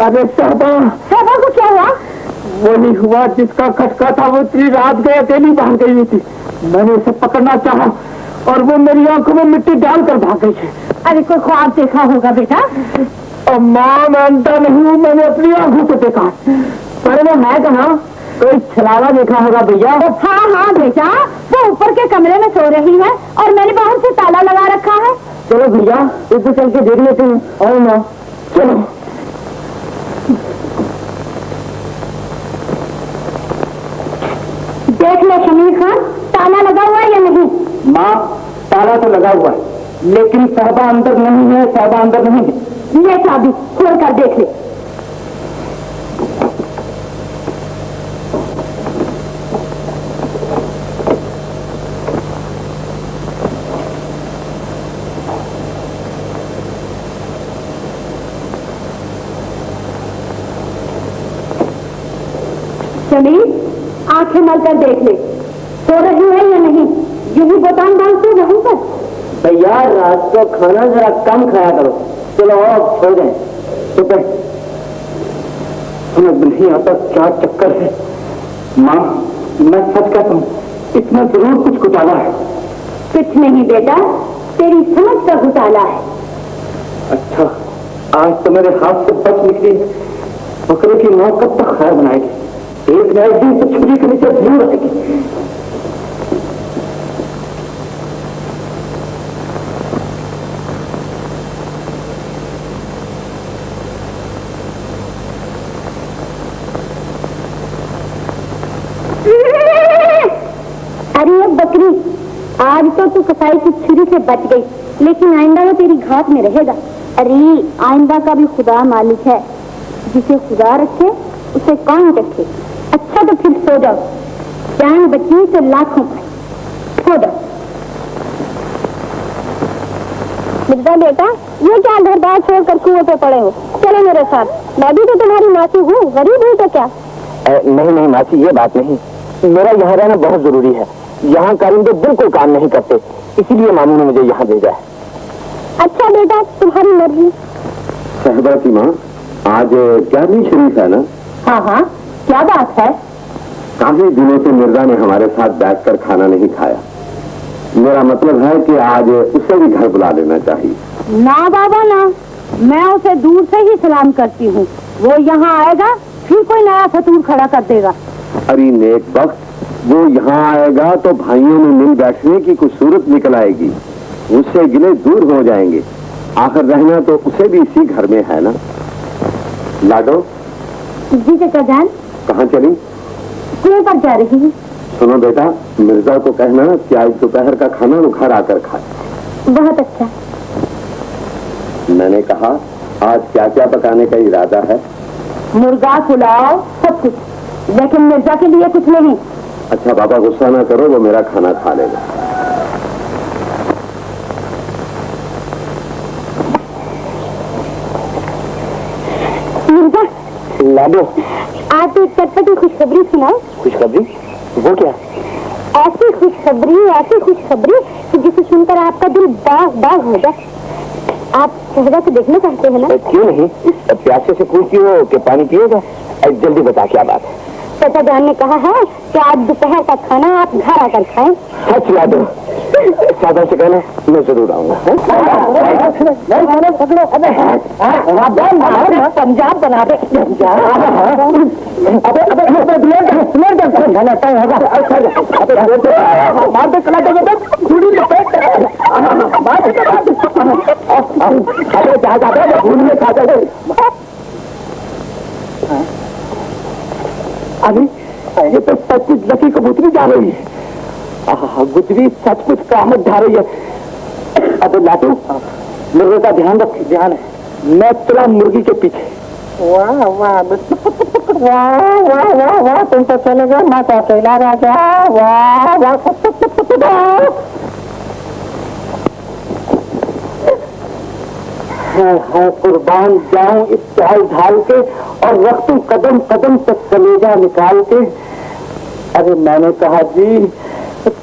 [SPEAKER 4] अरे साहबा
[SPEAKER 1] को क्या हुआ?
[SPEAKER 4] वो नहीं हुआ जिसका खटका था, वो इतनी रात गए अकेली भाग गई हुई थी। मैंने उसे पकड़ना चाहा और वो मेरी आंखों में मिट्टी डालकर भाग गई है।
[SPEAKER 1] अरे कोई ख्वाब देखा होगा बेटा।
[SPEAKER 4] अम्मा मैं अंधा नहीं हूँ, मैंने अपनी आंखों से देखा। पर वो है कहाँ? कोई छलावा देखा होगा भैया?
[SPEAKER 1] हाँ बेटा, वो ऊपर के कमरे में सो रही है और मैंने बाहर से ताला लगा रखा है।
[SPEAKER 4] चलो भैया इधर चल के देख लेते हैं। और ना चलो।
[SPEAKER 1] देख ले शमीर खान, ताला लगा हुआ है या नहीं?
[SPEAKER 4] माँ ताला तो लगा हुआ है, लेकिन साहबा अंदर नहीं है। साहबा अंदर नहीं है।
[SPEAKER 1] ये चाबी खोल कर देख ले। शमीर, आंखें मलकर देख ले, सो रही है या नहीं? यूं बोतान डालते वहीं पर।
[SPEAKER 4] भैया रात को खाना जरा कम खाया करो। चलो और छोड़ दें। सुबह समझ नहीं आता क्या चक्कर है। माँ मैं सच कहता हूँ, इसमें जरूर कुछ घोटाला है।
[SPEAKER 1] कुछ नहीं बेटा, तेरी समझ का घोटाला है।
[SPEAKER 4] अच्छा, आज तो मेरे हाथ से बच निकली। बकरे की मौत कब तक खैर बनाएगी? एक न एक दिन तो छुरी के नीचे जरूर आएगी।
[SPEAKER 1] अरे बकरी, आज तो तू कसाई की छुरी से बच गई, लेकिन आइंदा वो तेरी घात में रहेगा। अरे आइंदा का भी खुदा मालिक है, जिसे खुदा रखे उसे कौन रखे। अच्छा तो फिर सो जाओ, जान बची तो लाखों पाए। सो जाओ। मिर्जा बेटा, ये क्या घर बार छोड़कर कुएं पे पड़े हो? चलो मेरे साथ, मैं भी तो तुम्हारी मासी हूँ, गरीब हूँ तो क्या?
[SPEAKER 3] नहीं मासी, ये बात नहीं। मेरा यहाँ रहना बहुत जरूरी है। यहाँ कारिंदे बिल्कुल काम नहीं करते, इसीलिए मामू ने मुझे यहाँ भेजा है।
[SPEAKER 1] अच्छा बेटा, तुम्हारी मर्जी।
[SPEAKER 2] साहबा की माँ, आज 11वीं शरीफ है ना?
[SPEAKER 1] हाँ, क्या बात है?
[SPEAKER 2] काफी दिनों से मिर्जा ने हमारे साथ बैठकर खाना नहीं खाया। मेरा मतलब है कि आज उसे भी घर बुला लेना चाहिए।
[SPEAKER 1] ना बाबा ना, मैं उसे दूर से ही सलाम करती हूँ। वो यहाँ आएगा फिर कोई नया फतूर खड़ा कर देगा।
[SPEAKER 2] अरे नेक वक्त, वो यहाँ आएगा तो भाइयों में मिल बैठने की कुछ सूरत निकल आएगी। उससे गिले दूर हो जाएंगे। आखिर रहना तो उसे भी इसी घर में है ना। लाडो
[SPEAKER 1] जी चाचा जान,
[SPEAKER 2] कहाँ चली?
[SPEAKER 1] कुएं पर जा रही हूँ।
[SPEAKER 2] सुनो बेटा, मिर्जा को कहना कि आज दोपहर का खाना वो घर आकर खाए।
[SPEAKER 1] बहुत अच्छा।
[SPEAKER 2] मैंने कहा आज क्या क्या पकाने का इरादा है?
[SPEAKER 1] मुर्गा, पुलाव, सब कुछ, लेकिन मिर्जा के लिए कुछ नहीं।
[SPEAKER 2] अच्छा बाबा गुस्सा ना करो, वो मेरा खाना खा लेगा।
[SPEAKER 1] मिर्जा,
[SPEAKER 3] लाडो,
[SPEAKER 1] आप एक चटपटी खुशखबरी सुनाओ।
[SPEAKER 3] खुशखबरी? वो क्या?
[SPEAKER 1] ऐसी खुशखबरी कि जिसे सुनकर आपका दिल बाग बाग हो जाए। आप शहजा से देखना चाहते हैं ना?
[SPEAKER 3] क्यों नहीं, प्यासे से पूछती हो कि पानी पिएगा? जल्दी बता क्या बात है।
[SPEAKER 1] चाचा जान ने कहा है कि आज दोपहर का खाना आप घर आकर खाएं।
[SPEAKER 3] सच लाडो? सादा से कहना मैं जरूर आऊंगा।
[SPEAKER 4] पंजाब बना दे। मार दे कला अभी ये तो सचमुच लकी कबूतरी जा रही है। गुजरी सचमुच कामत ढा रही है। अबे लाटू मुर्गे का ध्यान रख। ध्यान है, मैं चला मुर्गी के पीछे। वाह वाह वाह वाह वाह वाह, तुम तो चले गए माता कैला राजा। वाह वाह कुर्बान जाऊं इस चाल ढाल के और रख दूं कदम कदम तक कलेजा निकाल के। अरे मैंने कहा जी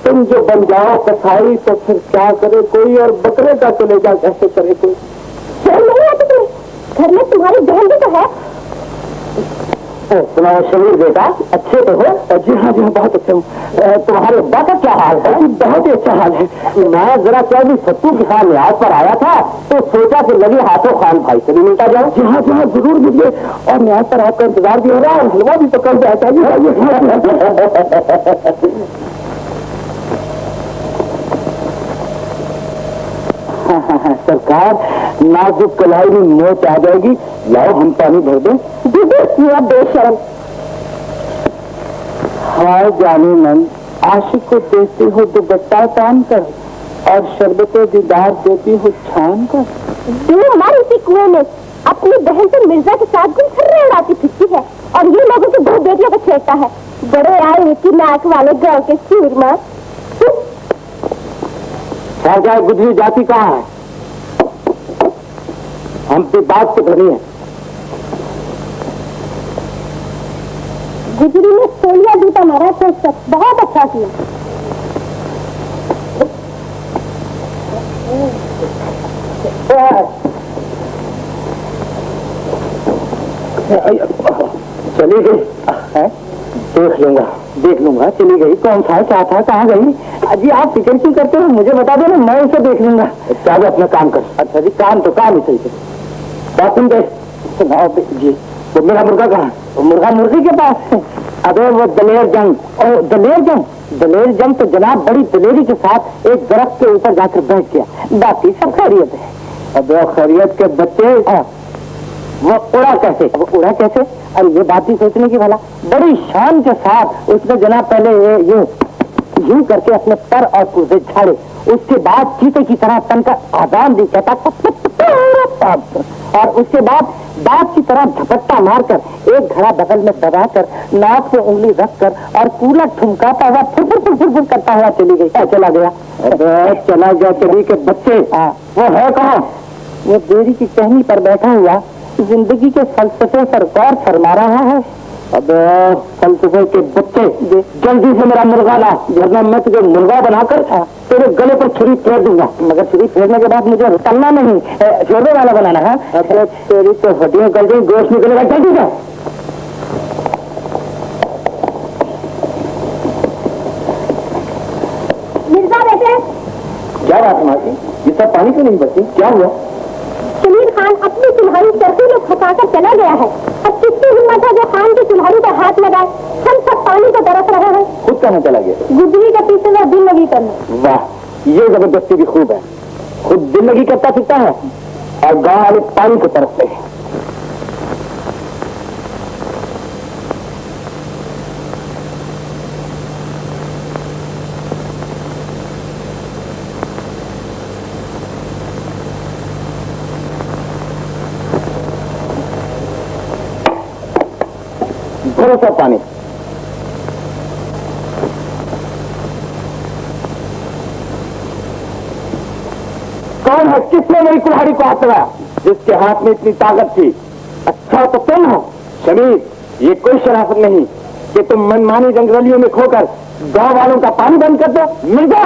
[SPEAKER 4] तुम जो बन जाओ कसाई तो फिर क्या करे कोई, और बकरे का कलेजा कैसे करे कोई। घर में तुम्हारी बहन भी तो है। तुम्हारा शरीर बेटा अच्छे तो हो? जी हाँ जी हाँ, बहुत अच्छे हूँ। तुम्हारे अब्बा का क्या हाल है? बहुत ही अच्छा हाल है। मैं जरा क्या भी सत्तू के खान न्याज पर आया था तो सोचा कि लगे हाथों खान भाई से भी मिलता जाओ। जी हाँ जरूर मिलिए, और न्याज पर आपका इंतजार भी हो रहा है और हलवा भी पकड़ जाता है। सरकार नाजुक कलाई में मोच आ जाएगी। लाओ हम पानी भर दें। बेशरम। हाय जानी मन, आशिक को देती हो दुपट्टा तान कर और शरबते दीदार देती हो छान कर। मर इसी कुएं में अपनी बहन से मिर्जा के साथ उड़ाती फिरती है और ये लोगों की दो बेटियों को छेड़ता है। बड़े आए की नाक वाले गाँव के सूरमा। जाए गुजरी जाति कहाँ है? हम पे बात तो करनी है। गुजरी ने सोलिया जूता मारा तो बहुत अच्छा किया। चली गई? देख लूंगा चली गई। कौन सा क्या था, कहाँ गई? अजी आप फिक्र क्यों करते हो, मुझे बता दो ना, मैं उसे देख लूंगा। चाहे अपना काम कर। अच्छा जी, काम तो काम ही सही है। बात सुन दे जी। वो मेरा मुर्गा कहाँ? वो मुर्गा मुर्गी के पास है। अबे वो दलेर जंग। और दलेर जंग तो जनाब बड़ी दलेरी के साथ एक दरख्त के ऊपर जाकर बैठ गया। बाकी सब खैरियत है। अब खैरियत के बच्चे वो उड़ा कैसे? अरे ये बात ही सोचने की भला। बड़ी शान के साथ उसने जनाब पहले यूं करके अपने पर और पुर्जे झाड़े, उसके बाद चीते की तरह तन का आदान दी कहता और उसके बाद दांत की तरह झपट्टा मारकर एक घड़ा बगल में दबाकर नाक पे उंगली रखकर और पूरा ठुमकाता हुआ फुर करता हुआ चली गई। चला गया? चला गया चली के बच्चे। वो है कहाँ? वो देरी की टहनी पर बैठा हुआ जिंदगी के फलसफे पर गौर फरमा रहा है। अब फलसफे के बच्चे जल्दी से मेरा मुर्गा ला, वरना मैं तुझे मुर्गा बनाकर तेरे गले पर छुरी फेर दूंगा। मगर छुरी फेरने के बाद मुझे तलना नहीं, शोरबे वाला बनाना है। तेरी तो हड्डियां गल गई, गोश्त निकलेगा। जल्दी से। मिर्जा बेटे, क्या बात है मासी? ये सब पानी क्यों नहीं बची? क्या हुआ? शमीर खान अपनी चुल्हाड़ी चरखी में फंसाकर चला गया है। अब किसकी हिम्मत है जो खान की चुल्हाड़ी पर हाथ लगाए? हम सब पानी को तरस रहे हैं। खुद कहाँ चला गया? गुजरी के पीछे वो दिल लगी करना। वाह, ये जबरदस्ती भी खूब है। खुद दिल लगी करता फिरता है और गाँव वाले पानी को तरसते हैं। भरोसा पानी। कौन है? किसने मेरी कुल्हाड़ी को हाथ लगाया? जिसके हाथ में इतनी ताकत थी। अच्छा तो तुम हो शमीर। ये कोई शराफत नहीं कि तुम मनमानी जंगलियों में खोकर गांव वालों का पानी बंद कर दो। मिर्जा,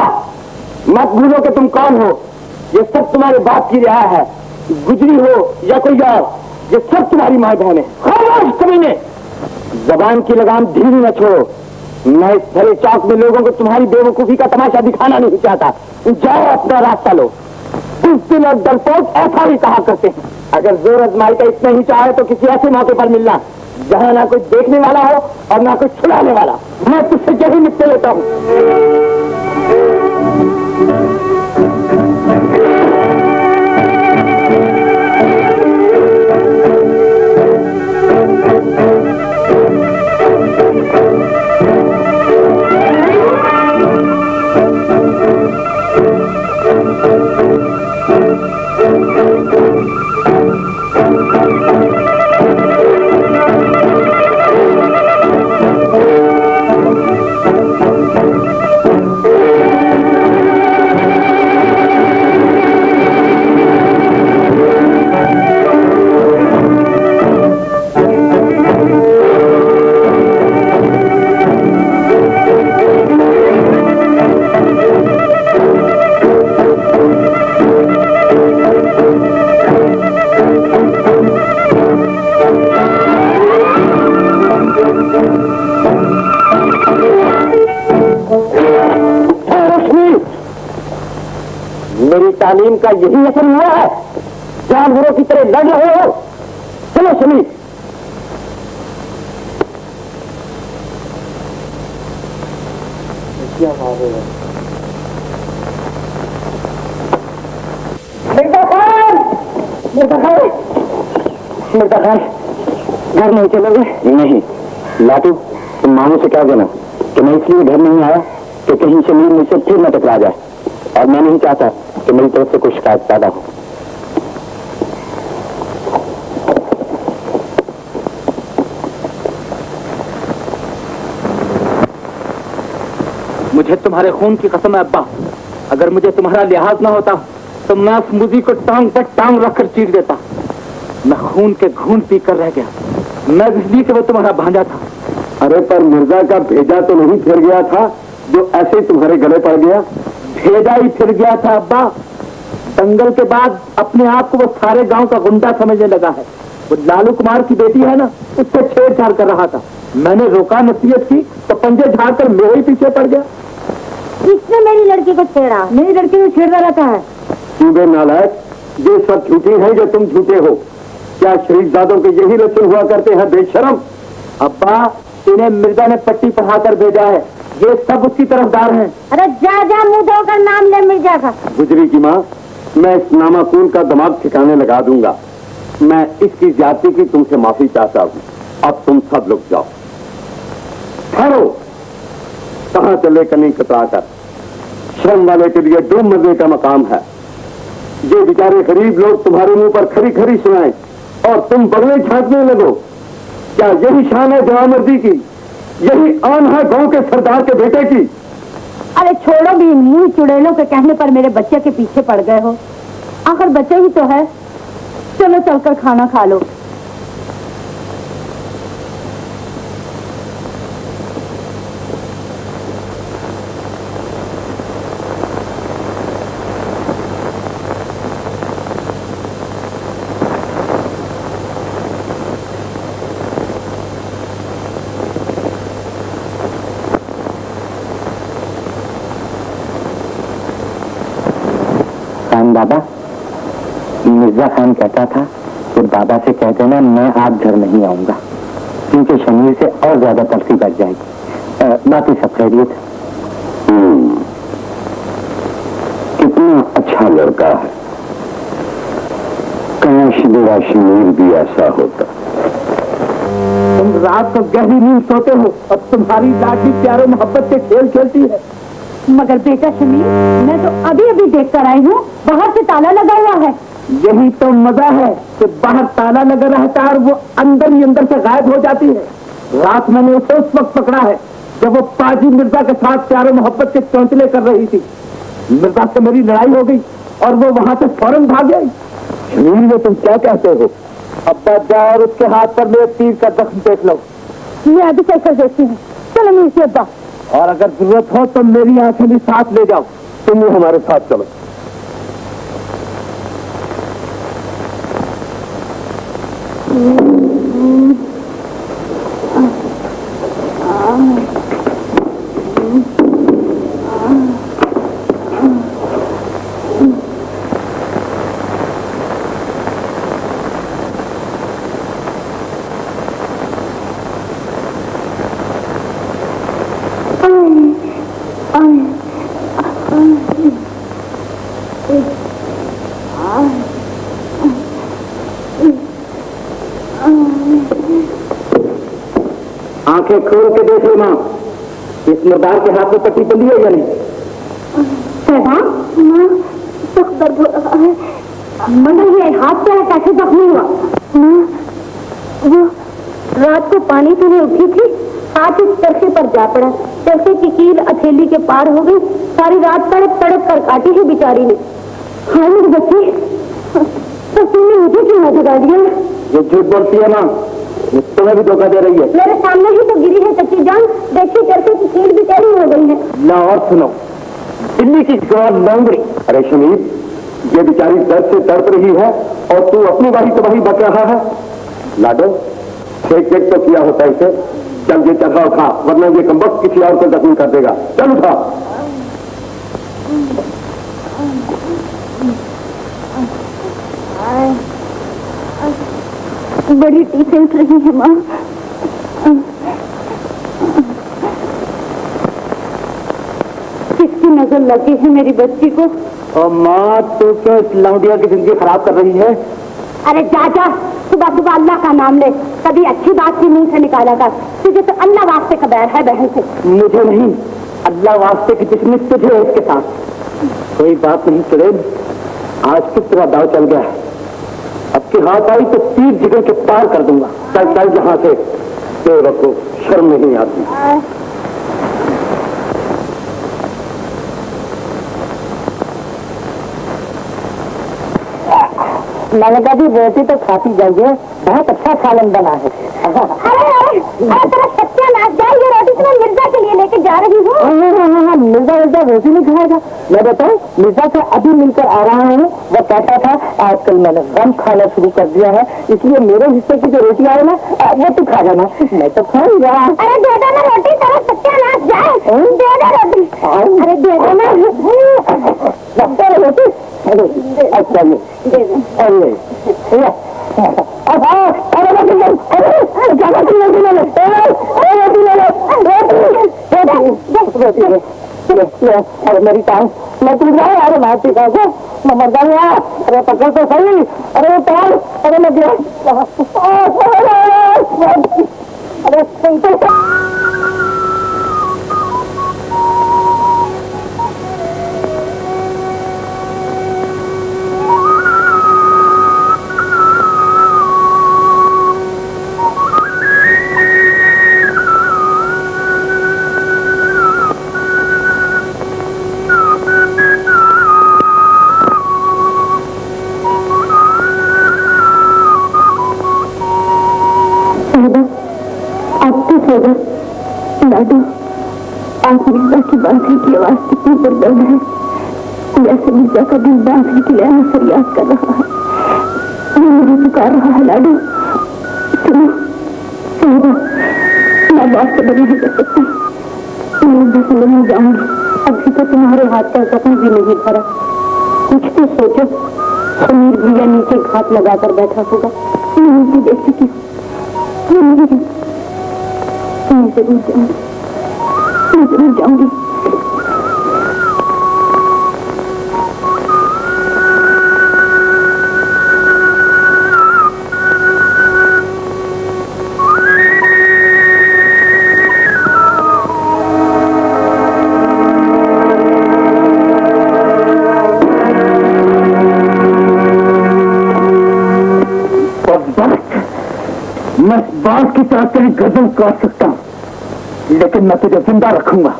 [SPEAKER 4] मत भूलो कि तुम कौन हो। ये सब तुम्हारे बाप की रिहा है। गुजरी हो या कोई और, ये सब तुम्हारी माँ बहन है। खामोश कमीने, जबान की लगाम ढीली न छोड़ो।
[SPEAKER 3] मैं इस भरे चौक में लोगों को तुम्हारी बेवकूफी का तमाशा दिखाना नहीं चाहता। जाओ अपना रास्ता लो। बुज़दिल और डरपोक ऐसा ही कहा करते हैं। अगर जोर आजमाई का इतना ही चाहे तो किसी ऐसे मौके पर मिलना जहां ना कोई देखने वाला हो और ना कोई छुड़ाने वाला। मैं तुझसे यही निपटे लेता हूं। मेरी तालीम का यही असर हुआ है। जानवरों की तरह लड़ रहे हो। चलो सुनील। मिर्जा खान घर नहीं चलोगे? नहीं लाटू, तुम मामू से कह देना कि मैं इसलिए घर नहीं आया कि कहीं शमीर मुझसे फिर न टकरा जाए, और मैं नहीं चाहता कि मेरी तरफ से कोई शिकायत पैदा हो। मुझे तुम्हारे खून की कसम है अब्बा, अगर मुझे तुम्हारा लिहाज ना होता तो मैं उस मुजी को टांग पर टांग रखकर चीर देता। मैं खून के घूंट पी कर रह गया। मैं इसलिए कि वो तुम्हारा भांजा था। अरे पर मिर्जा का भेजा तो नहीं फिर गया था जो ऐसे तुम्हारे गले पड़ गया? भेजा ही फिर गया था अब्बा। दंगल के बाद अपने आप को वो सारे गांव का गुंडा समझने लगा है। वो लालू कुमार की बेटी है ना, उससे छेड़छाड़ कर रहा था। मैंने रोका, नसीहत की तो पंजे झाड़ कर मेरे ही पीछे पड़ गया।
[SPEAKER 1] किसने मेरी लड़की को छेड़ा? मेरी लड़की को छेड़ता रहता है।
[SPEAKER 3] बे नालायक, ये सब झूठी है जो तुम झूठे हो। क्या शरीफजादों के यही लक्षण हुआ करते हैं बेशरम? अब्बा, इन्हें मिर्जा ने पट्टी पढ़ाकर भेजा है। ये सब उसकी तरफदार हैं।
[SPEAKER 1] अरे जा जा, मुंह धोकर नाम ले मिर्जा का।
[SPEAKER 3] गुजरी की माँ, मैं इस नामाकून का दिमाग ठिकाने लगा दूंगा। मैं इसकी ज्यादती की तुमसे माफी चाहता हूँ। अब तुम सब लोग जाओ। ठहरो, कहाँ चले कहीं कतरा कर? श्रम वाले के लिए डूब मरने का मकाम है। ये बेचारे गरीब लोग तुम्हारे मुंह पर खरी खरी सुनाए और तुम बगले छांटने लगो। क्या यही शान है जवामर्दी की? यही आन है गांव के सरदार के बेटे की?
[SPEAKER 1] अरे छोड़ो भी, मुंह चुड़ैलों के कहने पर मेरे बच्चे के पीछे पड़ गए हो। आखिर बच्चे ही तो है। चलो चलकर खाना खा लो।
[SPEAKER 3] बाबा, मिर्जा खान कहता था कि बाबा से कह देना मैं आप घर नहीं आऊंगा, क्योंकि शमीर से और ज्यादा तलखी बढ़ जाएगी। बाकी सब खैरियत। कितना अच्छा लड़का है। काश मेरा शमीर भी ऐसा होता। तुम रात को गहरी नींद सोते हो और तुम्हारी लाठी प्यारे मोहब्बत से खेल खेलती है।
[SPEAKER 1] मगर बेटा शमीर, मैं तो अभी अभी देख कर आई हूँ, बाहर से ताला लगा हुआ है।
[SPEAKER 3] यही तो मजा है कि बाहर ताला लगा रहता है और वो अंदर ही अंदर से गायब हो जाती है। रात मैंने उसे उस वक्त पकड़ा है जब वो पाजी मिर्जा के साथ प्यारे मोहब्बत के चौंचले कर रही थी। मिर्जा से मेरी लड़ाई हो गई और वो वहां से फौरन भाग गई। शमीर, में तुम क्या कहते हो? अब्बा जा और उसके हाथ पर मेरे तीर का जख्म देख लो।
[SPEAKER 1] मैं अभी चल कर देखती हूँ। चलो मीर से अब्बा।
[SPEAKER 3] और अगर जरूरत हो तो मेरी आंखें भी साथ ले जाओ। तुम भी हमारे साथ चलो। आंखें खोल के देख लो माँ, इस मुर्दार के हाथ में पट्टी बंधी है या नहीं?
[SPEAKER 1] माँ सख्त दर्द हो रहा है, मगर ये हाथ पे कैसे जख्मी हुआ? वो रात को पानी पीने उठी थी, हाथ इस चरखे पर जा पड़ा, चरखे की कील हथेली के पार हो गई, सारी रात तड़प तड़प कर काटी है बेचारी ने। हाँ मेरी बच्ची, तो तुमने मुझे क्यों न जगा दिया?
[SPEAKER 3] ये झूठ बोलती है माँ, तुम्हें भी धोखा दे रही है।
[SPEAKER 1] मेरे सामने ही तो गिरी है कच्ची जान, देखिए चरखे की कील भी टेढ़ी हो गई है।
[SPEAKER 3] ना और सुनो, दिल्ली की जवान लौंगड़ी। अरे शमीर, ये बेचारी दर्द से तड़प रही है और तू अपनी बारी तो वही बच रहा है। लाडो, एक तो किया होता इसे। चल ये चरखा उठा, वरना ये कमबख्त किसी और को जख्मी कर देगा। चल उठा।
[SPEAKER 1] बड़ी टीसेंट रही है माँ। किसकी नजर लगी है मेरी बच्ची को?
[SPEAKER 3] और माँ, तू क्यों इस लौंडिया की जिंदगी खराब कर रही है?
[SPEAKER 1] अरे जा, सुबह सुबह अल्लाह का नाम ले, कभी अच्छी बात की मुंह से निकाला कर। तुझे तो अल्लाह वास्ते का बैर है बहन से।
[SPEAKER 3] मुझे नहीं, अल्लाह वास्ते की दुश्मनी तुझे है इसके साथ। कोई बात नहीं सुरेन, आज किस तरह दाव चल गया है। अब की हाथ आई तो तीर जिगर के पार कर दूंगा। चल चल जहां से, बेवकूफ, शर्म नहीं आती।
[SPEAKER 4] मैंने कहा भी रोटी तो खाती जाइए, बहुत अच्छा सालन बना है।
[SPEAKER 1] अरे तेरा सत्यानाश, जाए ये रोटी तो मैं मिर्जा के लिए लेके जा रही हूँ।
[SPEAKER 4] हाँ, मिर्जा रोटी नहीं खाएगा। मैं बताऊँ, मिर्जा से अभी मिलकर आ रहा हूँ। वो कहता था आजकल मैंने गम खाना शुरू कर दिया है, इसलिए मेरे हिस्से की जो रोटी आए ना वो तू खा जाना। मैं तो खाऊंगा।
[SPEAKER 1] अरे दे दो ना रोटी, तेरा सत्यानाश जाए, दे दो रोटी। अरे दे दो ना
[SPEAKER 4] रोटी। अच्छा अरे अरे मेरी टांग मैं टूट रहा है। अरे मारती का मैं मर जाऊंगा। अरे पकड़ तो सही। अरे टांग, अरे लग गया। अरे
[SPEAKER 1] लाडो, आज मिर्जा की बांसुरी की आवाज कितनी बुलंद है, जैसे मिर्जा का दिल बांसुरी के लिए फरियाद कर रहा है। मुझे पुकार रहा है। लाडो सुनो, सुनो, मैं बात से बड़ी नहीं कर सकती। मैं मिर्जा से मिलने जाऊंगी। अभी तो तुम्हारे हाथ का जख्म भी नहीं भरा। कुछ तो सोचो। समीर भैया नीचे घात लगाकर बैठा होगा, मैं नहीं देख सकी। मैं जरूर जाऊंगी, मैं जरूर जाऊंगी।
[SPEAKER 3] मैं बांस की तरह तेरी गर्दन काट सकता हूँ, लेकिन मैं तुझे जिंदा रखूंगा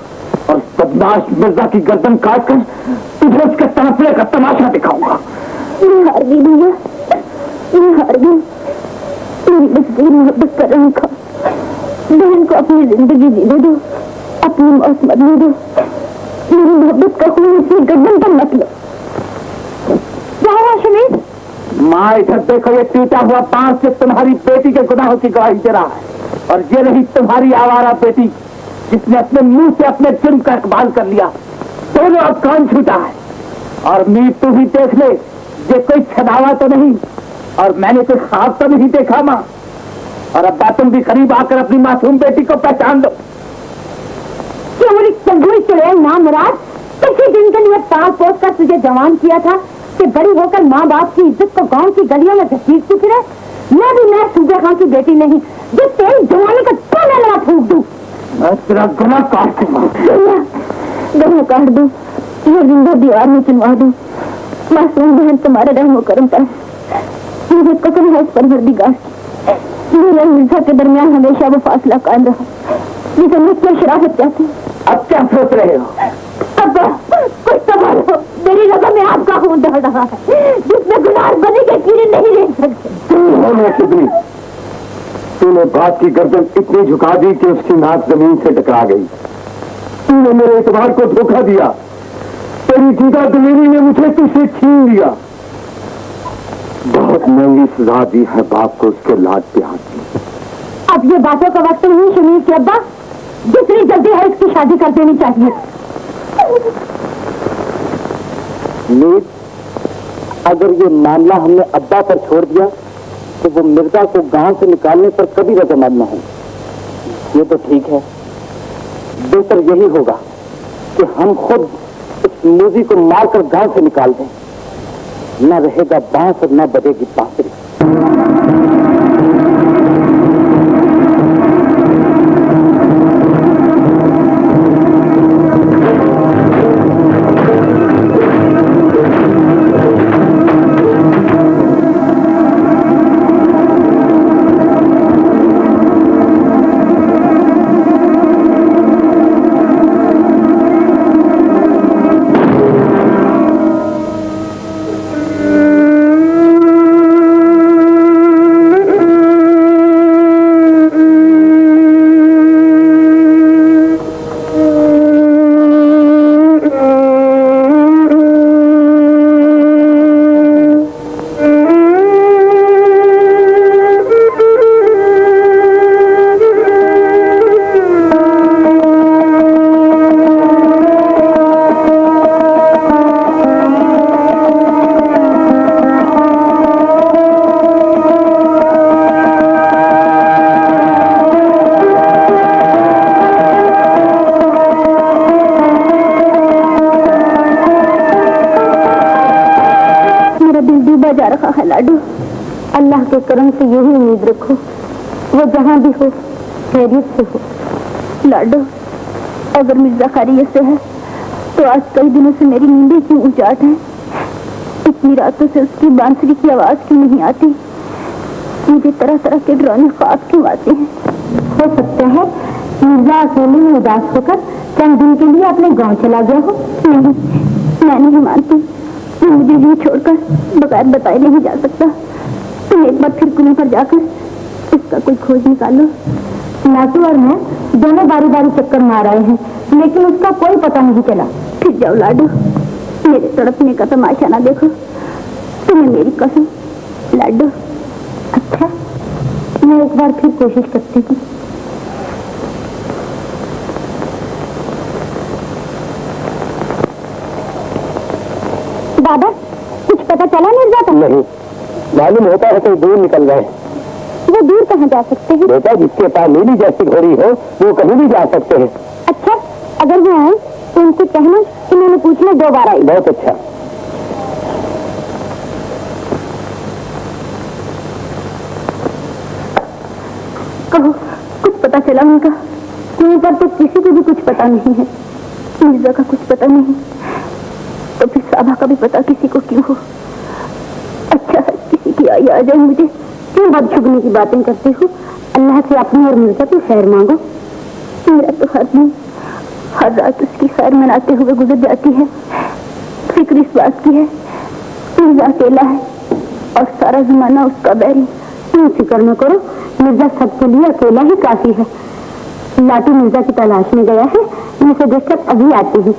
[SPEAKER 3] और बदमाश मिर्जा की गर्दन काट कर तुझे उसके तड़पने का तमाशा दिखाऊंगा।
[SPEAKER 1] मैं हार गई भैया, मैं हार गई। मेरी मजबूर मोहब्बत का रंग खा। बहन को अपनी जिंदगी जीने दो, अपनी मौत मरने दो। मेरी मोहब्बत का खून इसकी गर्दन पर मत लो। क्या हुआ शमीर?
[SPEAKER 3] माँ इधर देखो, ये टूटा हुआ बांस से तुम्हारी बेटी के गुनाहों की गवाही दे रहा है। और ये रही तुम्हारी आवारा बेटी जिसने अपने मुंह से अपने जुर्म का इकबाल कर लिया। दोनों अब कान छूटा है। और मीर तू भी देख ले, ये कोई छदावा तो नहीं और मैंने कोई ख्वाब तो नहीं देखा माँ। और अब तुम भी करीब आकर अपनी मासूम बेटी को पहचान लो।
[SPEAKER 1] चोरी चंगुरी चुड़ैल ना मुराद, किसी दिन के लिए पाल पोस कर तुझे जवान किया था कि बड़ी होकर माँ बाप की इज्जत को गांव की गलियों में घसीटती फिरे। मैं सूबे खां की बेटी नहीं, जो तेरी जवानी का ताला लगा फूक दूं।
[SPEAKER 4] मैं तेरा गला काट दूंगा।
[SPEAKER 1] गला काट दूं या जिंदा दीवार में चुनवा दूं, मासूम बहन तुम्हारे रहमो करम पर मुझे कसम है इस परवरदिगार की, मेरे और मिर्जा के दरमियान हमेशा वो फासला कायम रहा जिसे मैं क्या शराफत चाहती।
[SPEAKER 4] अब क्या सोच रहे हो?
[SPEAKER 1] अब कुछ संभालो, मेरी रगों में आपका खून दौड़ रहा है जिसमें गुनाह बनी के कीड़े नहीं रह सकते।
[SPEAKER 4] तूने बात की गर्दन इतनी झुका दी कि उसकी नाक जमीन से टकरा गई। तूने मेरे एतबार को धोखा दिया, तेरी दीदा दिलेरी ने मुझे तुझसे छीन लिया। बहुत महंगी सजा दी है बाप को उसके लाड प्यार की।
[SPEAKER 1] अब ये बातों का वक्त नहीं शमीर के अब्बा, जितनी जल्दी है इसकी शादी कर देनी चाहिए।
[SPEAKER 3] मीर, अगर ये मामला हमने अब्बा पर छोड़ दिया तो वो मिर्जा को गांव से निकालने पर कभी रजामंद न हो। ये तो ठीक है, बेहतर यही होगा कि हम खुद उस मूजी को मारकर गांव से निकाल दें। न रहेगा बांस और न बजेगी बांसुरी।
[SPEAKER 1] जा रहा है लाडू, अल्लाह के करम से यही उम्मीद रखो वो जहाँ भी हो खैरियत से हो। लाडू, अगर मिर्जा खैरियत से है तो आज कई दिनों से मेरी नींदें क्यों उचाट है? इतनी रातों से उसकी बांसुरी की आवाज क्यों नहीं आती? मुझे तरह तरह के डरावने ख्वाब क्यों आते हैं? हो सकता है मिर्जा अकेले में उदास होकर चंद दिन के लिए अपने गांव चला गया हो। नहीं, मैं नहीं मानती, मुझे यही छोड़कर बगैर बताए नहीं जा सकता। तुम एक बार फिर कुएं पर जाकर इसका कोई खोज निकालो। नाटू और मैं दोनों बारी बारी चक्कर मार आए हैं, लेकिन उसका कोई पता नहीं चला। फिर जाओ लाडू, मेरे तड़पने का तमाशा ना देखो, तुम्हें मेरी कसम। लाडू, अच्छा, मैं एक बार फिर कोशिश करती हूँ। दादा, कुछ पता चला मिर्जा का?
[SPEAKER 3] नहीं, मालूम होता है कहीं दूर निकल गए।
[SPEAKER 1] वो दूर कहाँ जा सकते हैं?
[SPEAKER 3] बेटा, जिसके पास नीली जैसी घोड़ी हो वो कहीं भी जा सकते हैं।
[SPEAKER 1] अच्छा, अगर वो आए तो उनसे कहना कि मैंने पूछना 2 बार आई।
[SPEAKER 3] बहुत अच्छा।
[SPEAKER 1] कहो, कुछ पता चला उनका? कुएं पर तो किसी को भी कुछ पता नहीं है, मिर्जा का कुछ पता नहीं, तो फिर साबा का भी पता किसी को क्यों हो? अच्छा है किसी की आई आ जाए। मुझे क्यों बदशुगनी की बातें करते हो? अल्लाह से अपनी और मिर्जा की खैर मांगो। मेरा तो हर दिन हर रात उसकी खैर मनाते हुए गुजर जाती है। फिक्र इस बात की है मिर्जा अकेला है और सारा जमाना उसका बैरी। तुम फिक्र न करो, मिर्जा सबके लिए अकेला ही काफी है। लाटू मिर्जा की तलाश में गया है, मैं उसे देखकर अभी आती हूँ।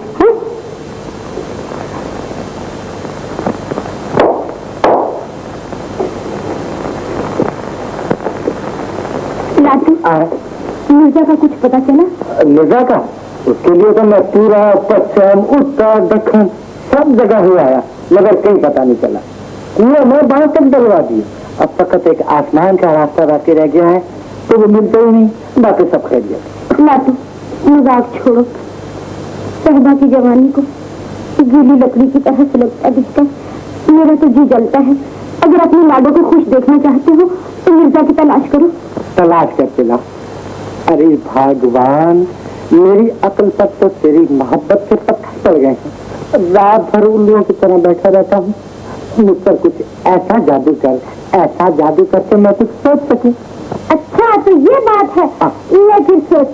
[SPEAKER 1] लाटू, मिर्जा का कुछ पता चला?
[SPEAKER 3] मिर्जा का? उसके लिए तो मैं पूरा पश्चिम उत्तर दक्षिण सब जगह हुआ आया, मगर कहीं पता नहीं चला। कुएं में बांस तक डलवा दी, अब फकत एक आसमान का रास्ता बाकी रह गया है, तो वो मिलता ही नहीं, बाकी सब खैरियत।
[SPEAKER 1] लाटू, मजाक छोड़ो। सहबा की जवानी को गीली लकड़ी की तरह सुलगता दिखता, मेरा तो जी जलता है अगर अपनी लाडो को खुश देखना चाहते हो तो मिर्जा की तलाश करो।
[SPEAKER 4] तलाश करके ला। अरे भगवान, मेरी अकल पर तो तेरी मोहब्बत से पत्थर पड़ गए हैं। रात भर उल्लुओं की तरह बैठा रहता हूँ। मुझ पर कुछ ऐसा जादू कर के मैं कुछ सोच सकूं।
[SPEAKER 1] अच्छा तो ये बात है। ये फिर सोच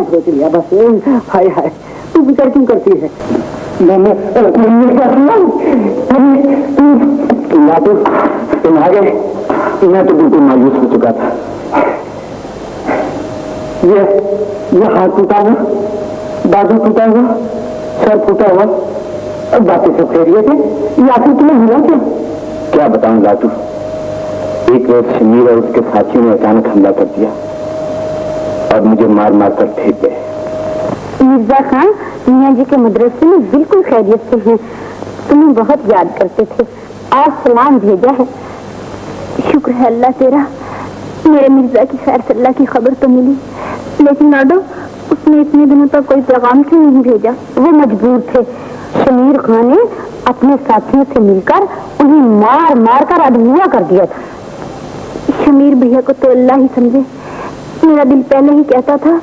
[SPEAKER 4] सोच लिया बस। हाय हाय, तू फिक्र क्यों करती है? मैंने तुम आ गए। मैं तो बिल्कुल मायूस हो चुका था। ये हाथ टूटा हुआ, बाजू टूटा हुआ, सर फूटा हुआ, बाकी सब खैरियत है। ये आखिर तुम्हें मिला क्या बताऊं लाटू। एक रोज शमीर और उसके साथियों ने अचानक हमला कर दिया और मुझे मार मार कर फेंक गए।
[SPEAKER 1] मिर्जा खान मियाँ जी के मदरसे में बिल्कुल खैरियत से हैं। तुम्हें बहुत याद करते थे, आज सलाम भेजा है। शुक्र है अल्लाह तेरा, मेरे मिर्जा की खैर सल्ला की खबर तो मिली, लेकिन लाडो उसने इतने दिनों तक कोई पैगाम क्यों नहीं भेजा? वो मजबूर थे। शमीर खान ने अपने साथियों से मिलकर उन्हें मार मार कर अधूरा कर दिया था। शमीर भैया को तो अल्लाह ही समझे। मेरा दिल पहले ही कहता था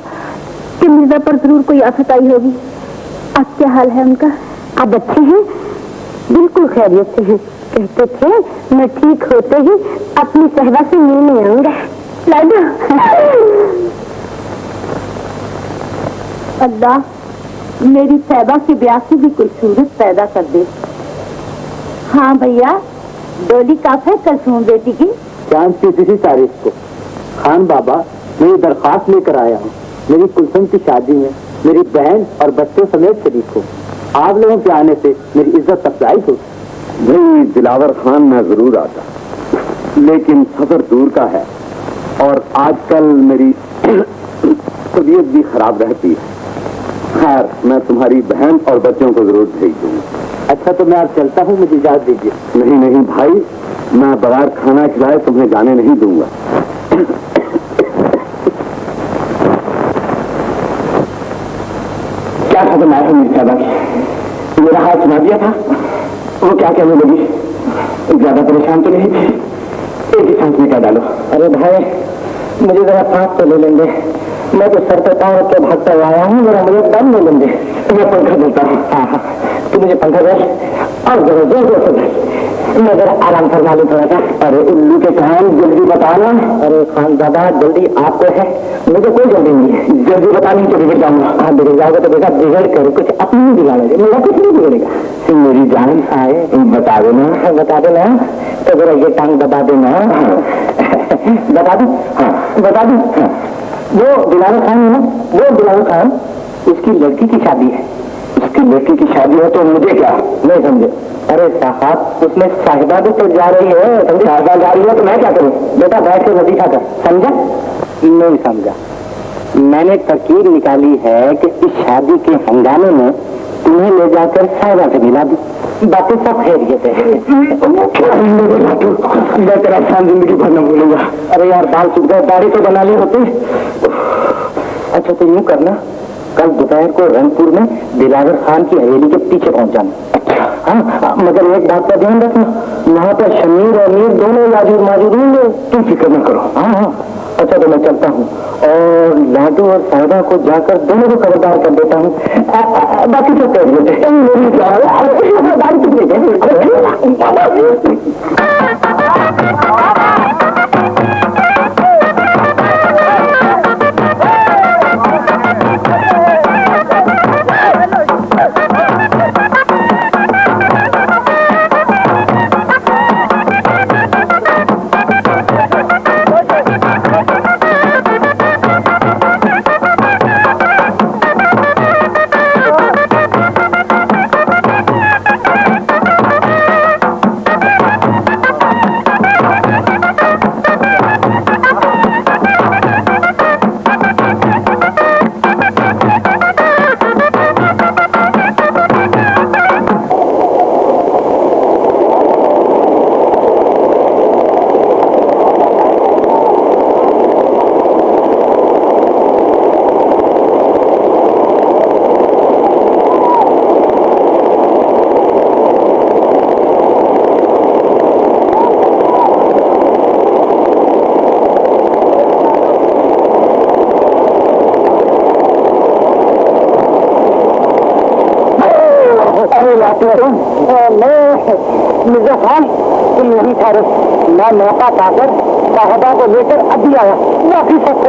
[SPEAKER 1] कि मिर्जा पर जरूर कोई आफत आई होगी। अब क्या हाल है उनका? अब अच्छे हैं, बिल्कुल खैरियत से हैं। कहते थे मैं ठीक होते ही अपनी सहबा से मिलने आऊंगा। लाडो अल्लाह मेरी सहबा की ब्याह से भी कोई सूरत पैदा कर दे। हाँ भैया, डोली कब है कलसूम बेटी की?
[SPEAKER 4] चांद की किसी तारीख को। खान बाबा, मेरी दरखास्त लेकर आया हूँ। मेरी कुलसुम की शादी में मेरी बहन और बच्चों समेत शरीक हो। आप लोगों के आने से मेरी इज्जत अफजाई हो।
[SPEAKER 3] भाई दिलावर खान मैं जरूर आता, लेकिन सफर दूर का है और आजकल मेरी तबीयत भी खराब रहती है। खैर, मैं तुम्हारी बहन और बच्चों को जरूर भेज दूंगा।
[SPEAKER 4] अच्छा तो मैं अब चलता हूँ, मुझे इजाजत दीजिए।
[SPEAKER 3] नहीं नहीं भाई, मैं बगैर खाना खिलाए तुम्हें जाने नहीं दूंगा।
[SPEAKER 4] क्या खबर आया है मेरी साहबा की? मेरा हाथ सुना दिया था, वो क्या कहने लगी? ज्यादा परेशान तो नहीं थी? एक ही सांस में क्या डालो। अरे भाई, मुझे जरा सांस तो ले लेंगे। मैं तो सर पे पाँव रख के भागता हुआ आया हूँ, जरा मुझे दम ले लेंगे। मैं पंखा देता हूँ। हाँ, तू मुझे पंखा दे और जरा जोर जोर से दे। मैं जरा आराम फरमा लूँ थोड़ा सा। अरे उल्लू के कान, जल्दी बताना। अरे खान दादा, जल्दी आपको है, मुझे कोई जल्दी नहीं है। जल्दी बताने तो बिगड़ जाऊंगा। हाँ बिगड़ जाओगे तो बेटा बिगड़ कर कुछ अपनी ही बिगाड़ोगे, मेरा कुछ नहीं बिगड़ेगा। मेरी जान आए बता देना। बता देना तो जरा ये टांग दबा देना। बता दू? हाँ बता दू। हाँ, वो दिलावर खान है ना, वो दिलावर खान, उसकी लड़की की शादी है। उसकी लड़की की शादी है तो मुझे क्या? नहीं समझे? अरे साहब, उसमें साहिबा भी तो जा रही है। समझे? साहिबा जा रही है तो मैं क्या करूं? बेटा बैठ के वजीफा कर। समझा? नहीं समझा। मैंने तरकीब निकाली है कि इस शादी के हंगामे में तुम्हें ले जाकर साहिबा से मिला दूं। बाकी सब खैरियत है। मैं तेरा एहसान जिंदगी भर न भूलूंगा। अरे यार, बाल सूख गए, दाढ़ी तो बना ली होती। अच्छा तो यूं करना, कल दोपहर को रंगपुर में दिलावर खान की हवेली के पीछे पहुंच जाना। हाँ, मगर एक बात का ध्यान रखना, वहाँ पर शमीर और मीर दोनों मौजूद होंगे। तुम फिक्र न करो। हाँ हाँ। अच्छा तो मैं चलता हूँ और लाडू और साहिबा को जाकर दोनों को खबरदार कर देता हूँ। बाकी सब कह देते मैं मिर्जा खान तुम नहीं ठहरे, मैं मौका पाकर साहबा को लेकर अभी आया। काफी सख्त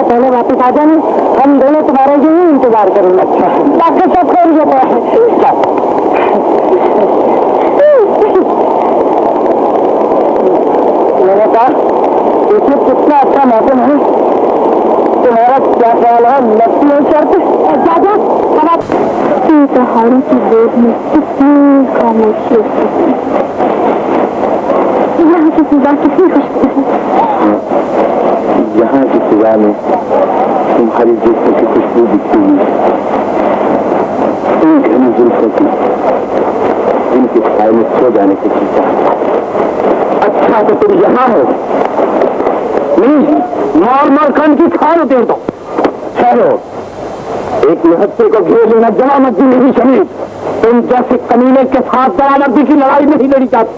[SPEAKER 4] पहले वापस आ जाने, हम दोनों तुम्हारे ही इंतजार करेंगे। बाकी सब कर मैंने कहा देखिए कितना अच्छा मौसम है, तुम्हारा क्या ख्याल है? लगती है शर्त पहाड़ों की गोद में कितनी खामोशी, यहाँ की सुबह कितनी खुशबू है।
[SPEAKER 3] यहाँ की सुबह में तुम्हारी जुल्फों की खुशबू दिखती हुई, घनी जुल्फों की जिनके साए में सो जाने की चिंता। अच्छा तो तुम यहाँ हो, नॉर्मल खान की खान उतर दो। ठहरो, एक महत्व को घेर लेना जलामर्दी नहीं शमीर। तुम जैसे कमीने के साथ जलामर्दी की लड़ाई नहीं लड़ी जाती,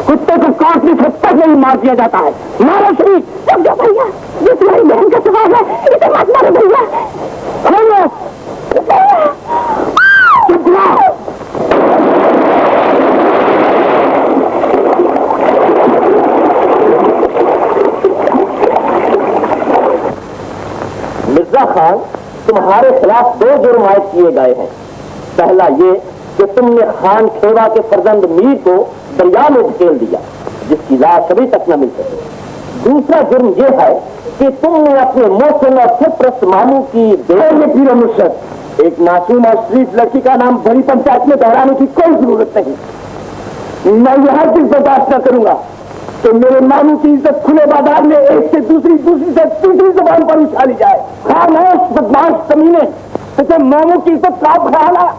[SPEAKER 3] कुत्ते को काटने से तक नहीं मार दिया जाता है। मारो शरीर। समझो भैया, ये तुम्हारी बहन का स्वभाव है, इसे मत मारो भैया।
[SPEAKER 2] मिर्जा खान, तुम्हारे खिलाफ 2 जुर्म आयद किए गए हैं। पहला ये कि तुमने खान खेवा के फर्जंद मीर को दरिया में धकेल दिया, जिसकी लाश अभी तक न मिल सकी। दूसरा जुर्म यह है कि तुमने अपने मोहसिन और सरप्रस्त मामू की पीर मुर्शद, एक मासूम और शरीफ लड़की का नाम बड़ी पंचायत में दोहराने की कोई जरूरत नहीं। मैं यह चीज बर्दाश्त न करूंगा कि मेरे मामू की इज्जत खुले बाजार में एक से दूसरी से तीसरी जबान पर उछाली जाए। खामोश बदमाश कमीने, तुझे मामू की इज्जत का ख्याल है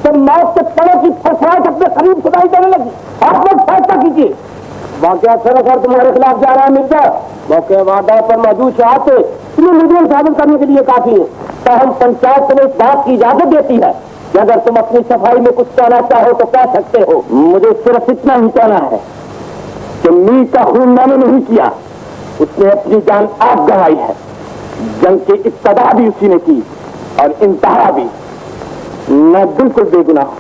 [SPEAKER 2] तो मौत के पड़ों की फसाहट अपने करीब खुदाई देने लगी। आप लोग फैसला कीजिए। वाकया सरासर तुम्हारे खिलाफ जा रहा है मिर्जा। मौके वारदात पर मौजूद शहादत तुम्हें मुझे साबित करने के लिए काफी है। तो हम पंचायत तुम्हें इस बात की इजाजत देती है कि अगर तुम अपनी सफाई में कुछ कहना चाहो तो कह सकते हो। मुझे सिर्फ इतना ही कहना है कि मीर का खून मैंने नहीं किया, उसने अपनी जान आप गंवाई है। जंग की इब्तदा भी उसी ने की और इंतहा भी। मैं बिल्कुल बेगुनाह हूँ।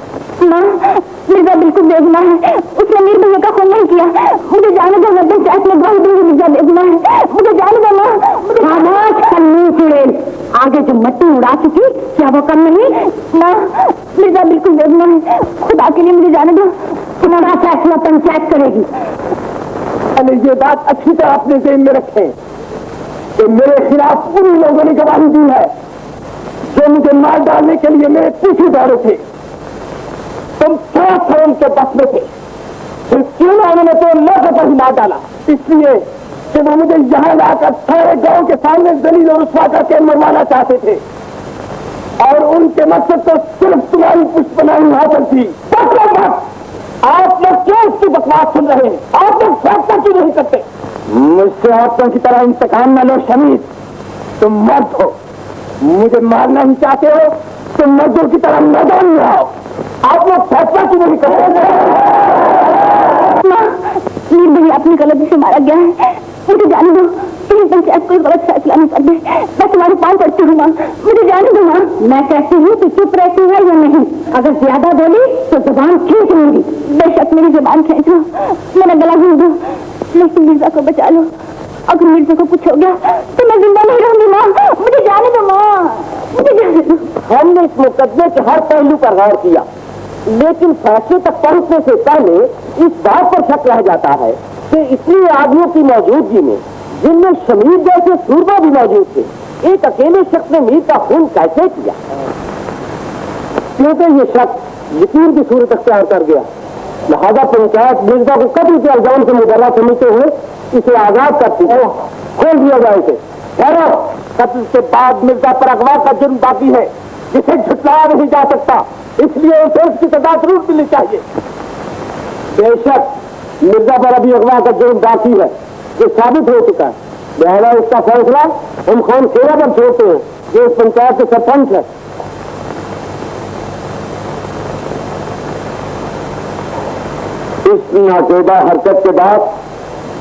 [SPEAKER 1] मिर्जा बिल्कुल बेगुनाह है, उसने मीर भैया का खून नहीं किया। मुझे जाने दो, मैं पंचायत में गवाही दूंगी। मिर्जा बेगुनाह है, मुझे जाने दो। आगे जो मट्टी उड़ा चुकी, क्या वो कम नहीं? ना, मिर्जा बिल्कुल बेगुनाह है, खुदा के लिए मुझे जाने दो। तुम्हारा फैसला पंचायत करेगी।
[SPEAKER 2] अरे ये बात अच्छी तरह अपने ज़हन में रखें कि मेरे खिलाफ उन लोगों ने गवाही दी है जो मुझे मार डालने के लिए मेरे पीछे दौड़े थे। तुम थोड़ा सा उनके बस में थे, फिर क्यों ना उन्होंने तो मौके पर ही मार डाला, इसलिए कि वो मुझे यहाँ लाकर सारे गांव के सामने जलील और रुस्वा करके मरवाना चाहते थे और उनके मकसद तो सिर्फ तुम्हारी पुष्पनाई हासिल थी। आप लोग क्यों उसकी बकवास सुन रहे हैं? आप लोग फैसला क्यों नहीं करते? मुझसे औरतों की तरह इंतकाम न लो शमीर, तुम मर्द हो, मुझे मारना ही चाहते हो, तुम मजदूर की तरह मैदान में आओ। आप लोग फैसला क्यों नहीं करते?
[SPEAKER 1] मीर भैया अपनी गलती से मारा गया है, मुझे जाने दो। कहीं पंचायत कोई गलत फैसला नहीं कर दे। मैं तुम्हारे पाँव पड़ती हूँ माँ, मुझे जाने दो माँ। मैं कहती हूँ कि चुप रहती है या नहीं? अगर ज्यादा बोली तो जुबान खींच लूंगी। बेशक मेरी जुबान खींच लो, मेरा गला घूम दो, लेकिन मिर्जा को बचा लो। अगर मिर्जा को कुछ हो गया तो मैं जिंदा नहीं रहूंगी माँ, मुझे जाने दो माँ। मुझे जाने दो।
[SPEAKER 2] हमने इस मुकदमे के हर पहलू पर गौर किया, लेकिन फैसले तक पहुंचने से पहले इस बात पर शक रह जाता है कि इतने आदमियों की मौजूदगी में, जिनमें शमीर जैसे सूरमा भी मौजूद थे, एक अकेले शख्स ने मीर का खून कैसे किया? क्योंकि ये शख्स यकीन की सूरत अख्तियार कर गया, लिहाजा पंचायत मिर्जा को कत्ल के इल्जाम से मुबर्रा समझते हुए इसे आजाद करती है, खोल दिया जाए इसे। कत्ल के बाद मिर्जा पर अगवा का जुर्म बाकी है, जिसे झुटलाया नहीं जा सकता, इसलिए उसे उसकी सजा जरूर मिलनी चाहिए। बेशक मिर्जा पर अभी अगवा का जुर्म बाकी है, जो साबित हो चुका है, लिहाजा इसका फैसला हम खान खेरा पर छोड़ते हैं, जो इस पंचायत के सरपंच है। इस नाकेबा हरकत के बाद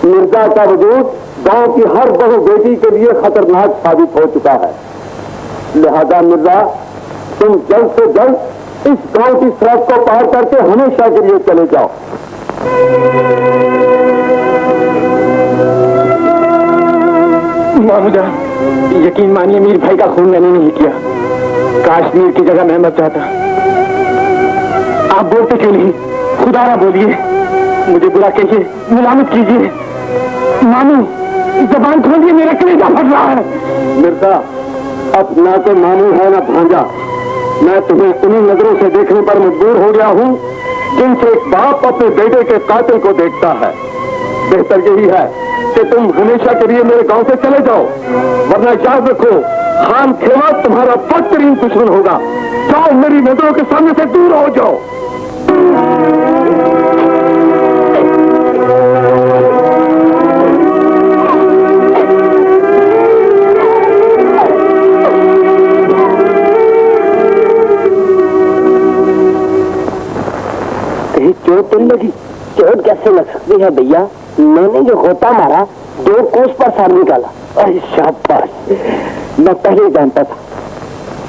[SPEAKER 2] मिर्जा का वजूद गांव की हर बहू बेटी के लिए खतरनाक साबित हो चुका है। लिहाजा मिर्जा, तुम जल्द से जल्द इस गांव की सड़क को पार करके हमेशा के लिए चले जाओ।
[SPEAKER 3] मामूजा, यकीन मानिए मीर भाई का खून मैंने नहीं किया। काश मीर की जगह मैं मर जाता। आप बोलते क्यों नहीं? खुदा ना बोलिए, मुझे बुरा कहिए, मुलामत कीजिए। मामू, जबान खोलिए, मेरा कलेजा फट रहा है।
[SPEAKER 2] मिर्जा, अब ना तो मामू है ना भांजा, मैं तुम्हें उन्हीं नजरों से देखने पर मजबूर हो गया हूँ जिनसे एक बाप अपने बेटे के कातिल को देखता है। बेहतर यही है कि तुम हमेशा के लिए मेरे गांव से चले जाओ, वरना याद रखो खान खेमा तुम्हारा बदतरीन दुश्मन होगा। जाओ, मेरी नजरों के सामने से दूर हो जाओ। चोट तो लगी? चोट कैसे लग सकती है भैया? मैंने जो गोता मारा 2 कोस पर सार निकाला। अरे शाबाश, मैं पहले जानता था।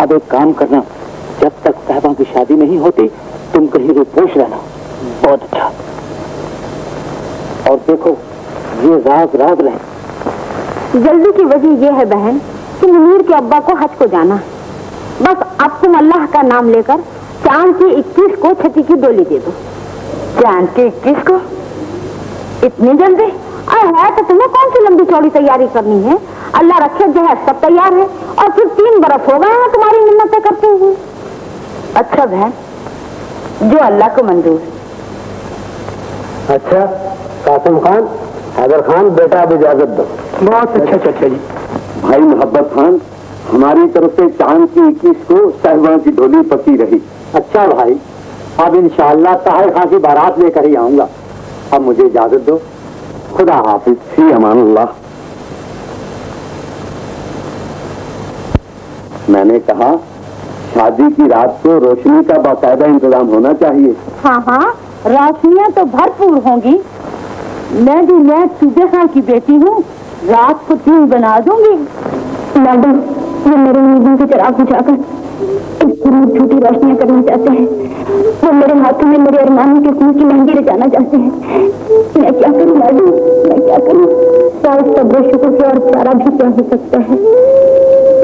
[SPEAKER 2] अब एक काम करना, जब तक साहबा की शादी नहीं होती तुम कहीं रुपोश रहना। बहुत अच्छा। और देखो ये राज राज रहे।
[SPEAKER 1] जल्दी की वजह यह है बहन कि मुनीर के अब्बा को हज को जाना। बस अब तुम अल्लाह का नाम लेकर चांद की 21 को छठी की डोली दे दो। चांद के 21 को? इतनी जल्दी? है तो तुम्हें कौन सी लंबी चौड़ी तैयारी करनी है? अल्लाह रखे जहर सब तैयार है, और फिर 3 बरस हो गए हैं तुम्हारी मिन्नतें करते हुए। अच्छा बहन, जो अल्लाह को मंजूर।
[SPEAKER 2] अच्छा कासिम खान, हैदर खान, बेटा अब इजाजत दो।
[SPEAKER 3] बहुत अच्छा चाचा जी।
[SPEAKER 2] भाई मोहब्बत खान, हमारी तरफ से चांद की 21 को साहिबा की डोली पकी रही। अच्छा भाई, अब इंशाअल्लाह ताहिर खां की बारात लेकर ही आऊंगा। अब मुझे इजाजत दो। खुदा हाफिज। फी अमानुल्लाह। मैंने कहा शादी की रात को रोशनी का बाकायदा इंतजाम होना चाहिए।
[SPEAKER 1] हाँ हाँ, रोशनियाँ तो भरपूर होंगी। मैं सूबे खां की बेटी हूँ, रात को 3 बना दूंगी। लाडू, वो मेरे उम्मीदों की चिराग बुझाकर झूठी रोशनियाँ करना चाहते हैं। वो मेरे हाथों में मेरे अरमानों के खून की मेहंदी रचाना चाहते हैं। मैं क्या करूँ लाडू, मैं क्या करूँ? शायद सब्र शुक्र से और सारा भी क्या हो सकता है।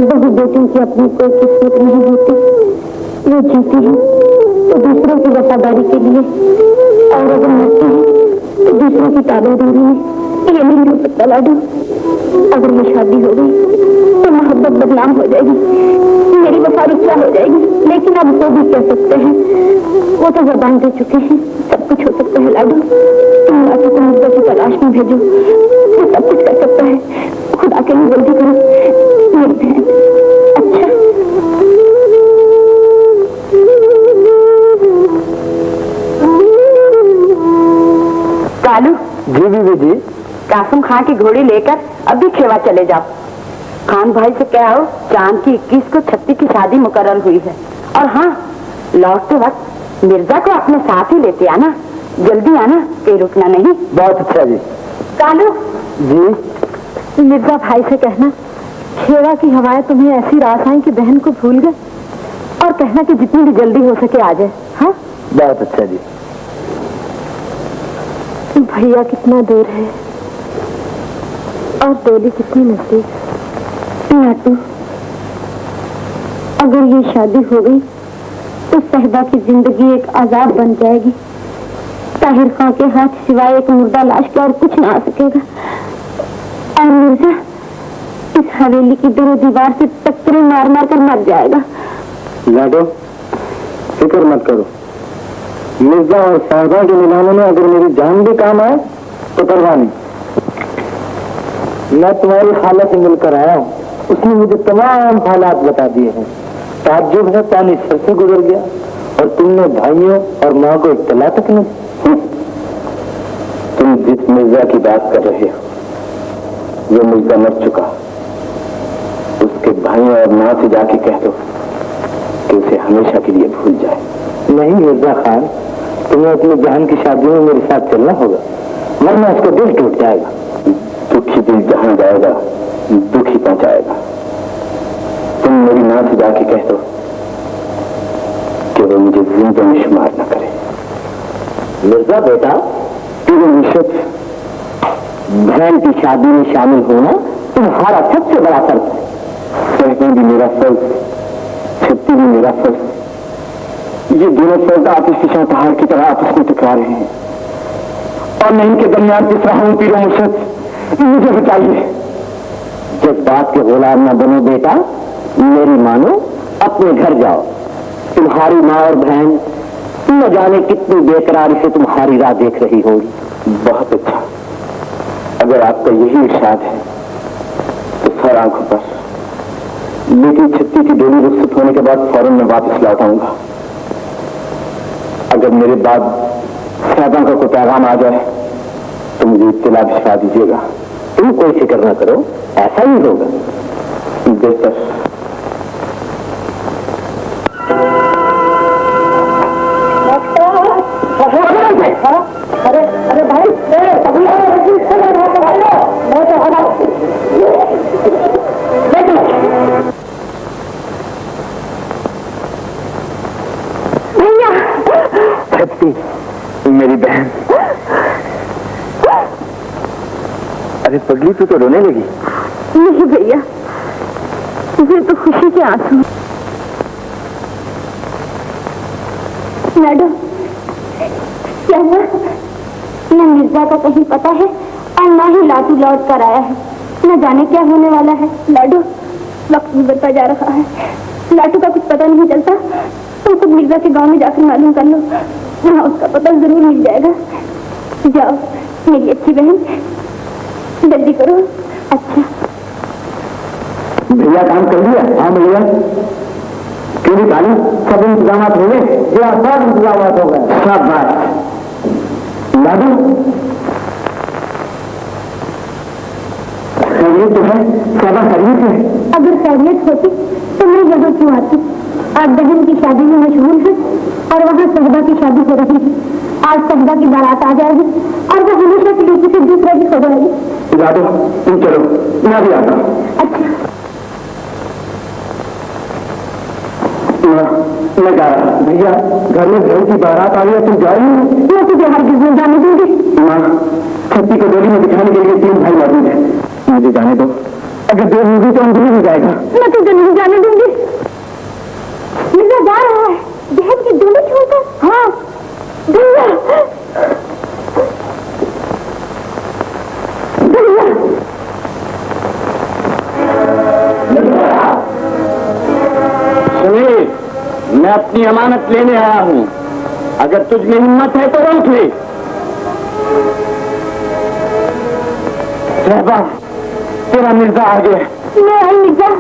[SPEAKER 1] बहू बेटियों की अपनी कोई किस्मत नहीं होती, वो जीती है तो दूसरों की वफादारी के लिए, और अगर मरती है तो दूसरों की ताबेदारी में। ये नहीं हो सकता लाडू। अगर ये शादी हो गई तो मोहब्बत बदनाम हो जाएगी, मेरी वफा रुस्वा हो जाएगी। लेकिन अब वो भी कह सकते हैं, वो तो जबान दे चुके हैं, सब कुछ हो सकता है लाडू। तुम लाडू को मुद्दा की तलाश में भेजो, वो सब कुछ कर सकता है। खुदा के लिए जल्दी करो मेरी बहन। अच्छा कालू।
[SPEAKER 2] जी बीबी जी।
[SPEAKER 1] कासिम खां की घोड़ी लेकर अभी खेवा चले जाओ। खान भाई से क्या हो, चांद की 21 को छत्ती की शादी मुकर्रर हुई है। और हाँ, लौटते वक्त मिर्जा को अपने साथ ही लेते आना। जल्दी आना, कहीं रुकना नहीं।
[SPEAKER 2] बहुत अच्छा जी।
[SPEAKER 1] कालू
[SPEAKER 2] जी।
[SPEAKER 1] मिर्जा भाई से कहना खेवा की हवाएं तुम्हें ऐसी रास आई कि बहन को भूल गए, और कहना कि जितनी भी जल्दी हो सके आ जाए। हाँ
[SPEAKER 2] बहुत अच्छा जी।
[SPEAKER 1] भैया कितना दूर है और डोली कितनी नजदीक। नाटू अगर ये शादी हो गई तो सहबा की जिंदगी एक आजाद बन जाएगी। ताहिर खां के हाथ सिवाय एक मुर्दा लाश के और कुछ ना आ सकेगा। और मिर्जा इस हवेली की दोनों दीवार से टक्करें मार मार कर मर जाएगा।
[SPEAKER 3] लाडो, फिक्र मत करो। मिर्जा और साहबा के मिलाने में अगर मेरी जान भी काम आए तो परवाह नहीं। मैं तुम्हारी खाला से मिलकर आया हूँ, उसने मुझे तमाम हालात बता दिए हैं। ताज्जुब है, पानी सर से गुजर गया और तुमने भाइयों और माँ को इत्तला तक नहीं। तुम जिस मिर्जा की बात कर रहे हो वो मिर्जा मर चुका। उसके भाइयों और माँ से जाके कह दो कि उसे हमेशा के लिए भूल जाए। नहीं मिर्जा खान, तुम्हें अपनी बहन की शादी में मेरे साथ चलना होगा, वरना उसका दिल टूट जाएगा। दुखी दिल जहां जाएगा दुखी पहुंचाएगा। तुम मेरी माँ से जाके कह दो कि वो मुझे जिंदा में शुमार न करे।
[SPEAKER 2] मिर्जा बेटा, बहन की शादी में शामिल होना तुम्हारा सबसे बड़ा फर्ज है।
[SPEAKER 3] सहना भी मेरा फर्ज, छुट्टी भी मेरा फर्ज। ये दोनों फर्ज आतिश की पहाड़ की तरह आपस में टकरा रहे हैं और मैं इनके दरमियान पिस रहा हूँ। पीरो मुर्शद, मुझे बताइए।
[SPEAKER 2] जज्बात के गुलाम न बनो बेटा, मेरी मानो, अपने घर जाओ। तुम्हारी माँ और बहन न जाने कितनी बेकरारी से तुम्हारी राह देख रही होगी।
[SPEAKER 3] बहुत अच्छा, अगर आपका यही इरशाद है तो सर आंखों पर। लेकिन छुट्टी की डोली रुखसत होने के बाद फौरन मैं वापस लौट आऊंगा। अगर मेरे बाद साहबा का कोई पैगाम आ जाए तो मुझे इत्तला भिजवा दीजिएगा।
[SPEAKER 2] तुम कोई फिक्र न करो, ऐसा ही होगा।
[SPEAKER 3] बेहतर।
[SPEAKER 4] अरे अरे भाई,
[SPEAKER 3] मेरी बहन। अरे पगली, तू तो रोने लगी।
[SPEAKER 1] नहीं भैया, मुझे तो खुशी के आंसू। मैडम, क्या हुआ? न मिर्जा का कहीं पता है और न ही लाटू लौट कर आया है। न जाने क्या होने वाला है। लाडू, वक्त गुजरता जा रहा है, लाटू का कुछ पता नहीं चलता। तुम खुद मिर्जा के गांव में जाकर मालूम कर लो, वहाँ उसका पता जरूर मिल जाएगा। जाओ मेरी अच्छी बहन, जल्दी करो। अच्छा
[SPEAKER 3] भैया, काम कर दिया? हाँ भैया। क्यों नहीं काली? सब इंतजाम हो गए? जी हाँ, सब इंतजाम हो गए। सब बात लाडू, खैरियत तो है? सादा खैरियत है?
[SPEAKER 1] अगर खैरियत होती तो मैं यहाँ क्यों आती? आप बहन की शादी में मशगूल है और वहाँ सहबा की शादी हो रही है। आज सहबा की बारात आ जाएगी और वो हमेशा के लिए किसी दूसरे की हो जाएगी।
[SPEAKER 3] लाडू, तुम चलो, मैं भी आता हूँ।
[SPEAKER 1] अच्छा,
[SPEAKER 3] मैं जा रहा हूँ। भैया, घर में बहन की बारात आ रही है, तुम जाएंगे?
[SPEAKER 1] मैं तुझे हर किसी में जाने दूंगी।
[SPEAKER 3] माँ, छत्ती को डोली में दिखाने के लिए 3 भाई मौजूद है, मुझे जाने दो। अगर देर होगी तो अंदर हो जाएगा।
[SPEAKER 1] मैं तुझे नहीं जाने दूंगी। मिर्जा जा रहा है, बहन की डोली छोड़कर। हाँ भैया,
[SPEAKER 3] सुनील, मैं अपनी अमानत लेने आया हूँ। अगर तुझ में हिम्मत है तो रोक ले। सहबा, तेरा मिर्जा आ गया।
[SPEAKER 1] मैं आई मिर्जा।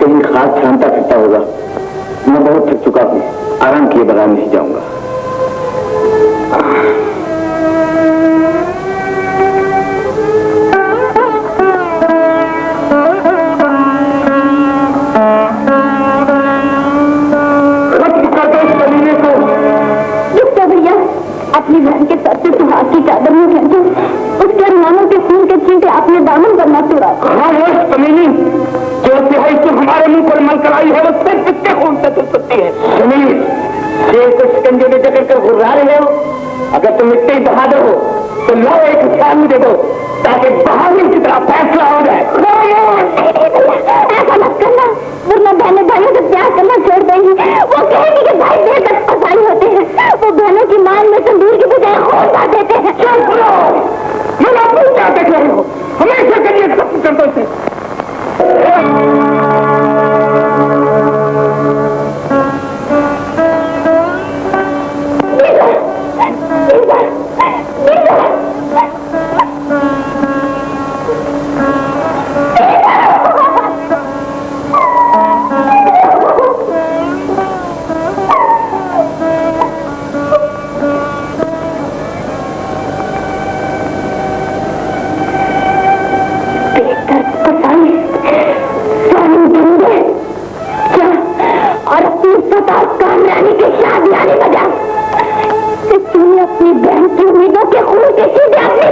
[SPEAKER 3] कहीं खास छानता फिरता होगा। मैं बहुत थक चुका हूँ, आराम किए बगैर नहीं जाऊंगा।
[SPEAKER 1] अपनी बहन के सर से सुहाग की चादर में फेंके, उसके अरमानों के खून के छींटे आपने दामन करना तोड़ा।
[SPEAKER 3] हाँ वो कमीनी जो सिहाई तुम हमारे मुंह पर मल कर आई है वो सिर्फ किसके खून से तुल सकती है। समीर, शेर को शिकंजे में जकड़ कर घुर्रा रहे हो। अगर तुम इतने ही बहादुर हो तो लाओ एक हथियार दे दो ताकि बहादुर की तरह फैसला हो जाए।
[SPEAKER 1] ऐसा मत करना, वरना बहनें भाइयों से प्यार करना छोड़ देंगी। वो कहेंगी कि भाई देर तक फसाई होते हैं, वो बहनों की मान में तंदूर की बजाय खून डाल देते हैं।
[SPEAKER 3] चुप रहो, मैं आपको क्या देख रहे हो, हमेशा करिए खत्म कर दो इसे।
[SPEAKER 1] अपनी बहन की उम्मीदों के खून के सीधे अपने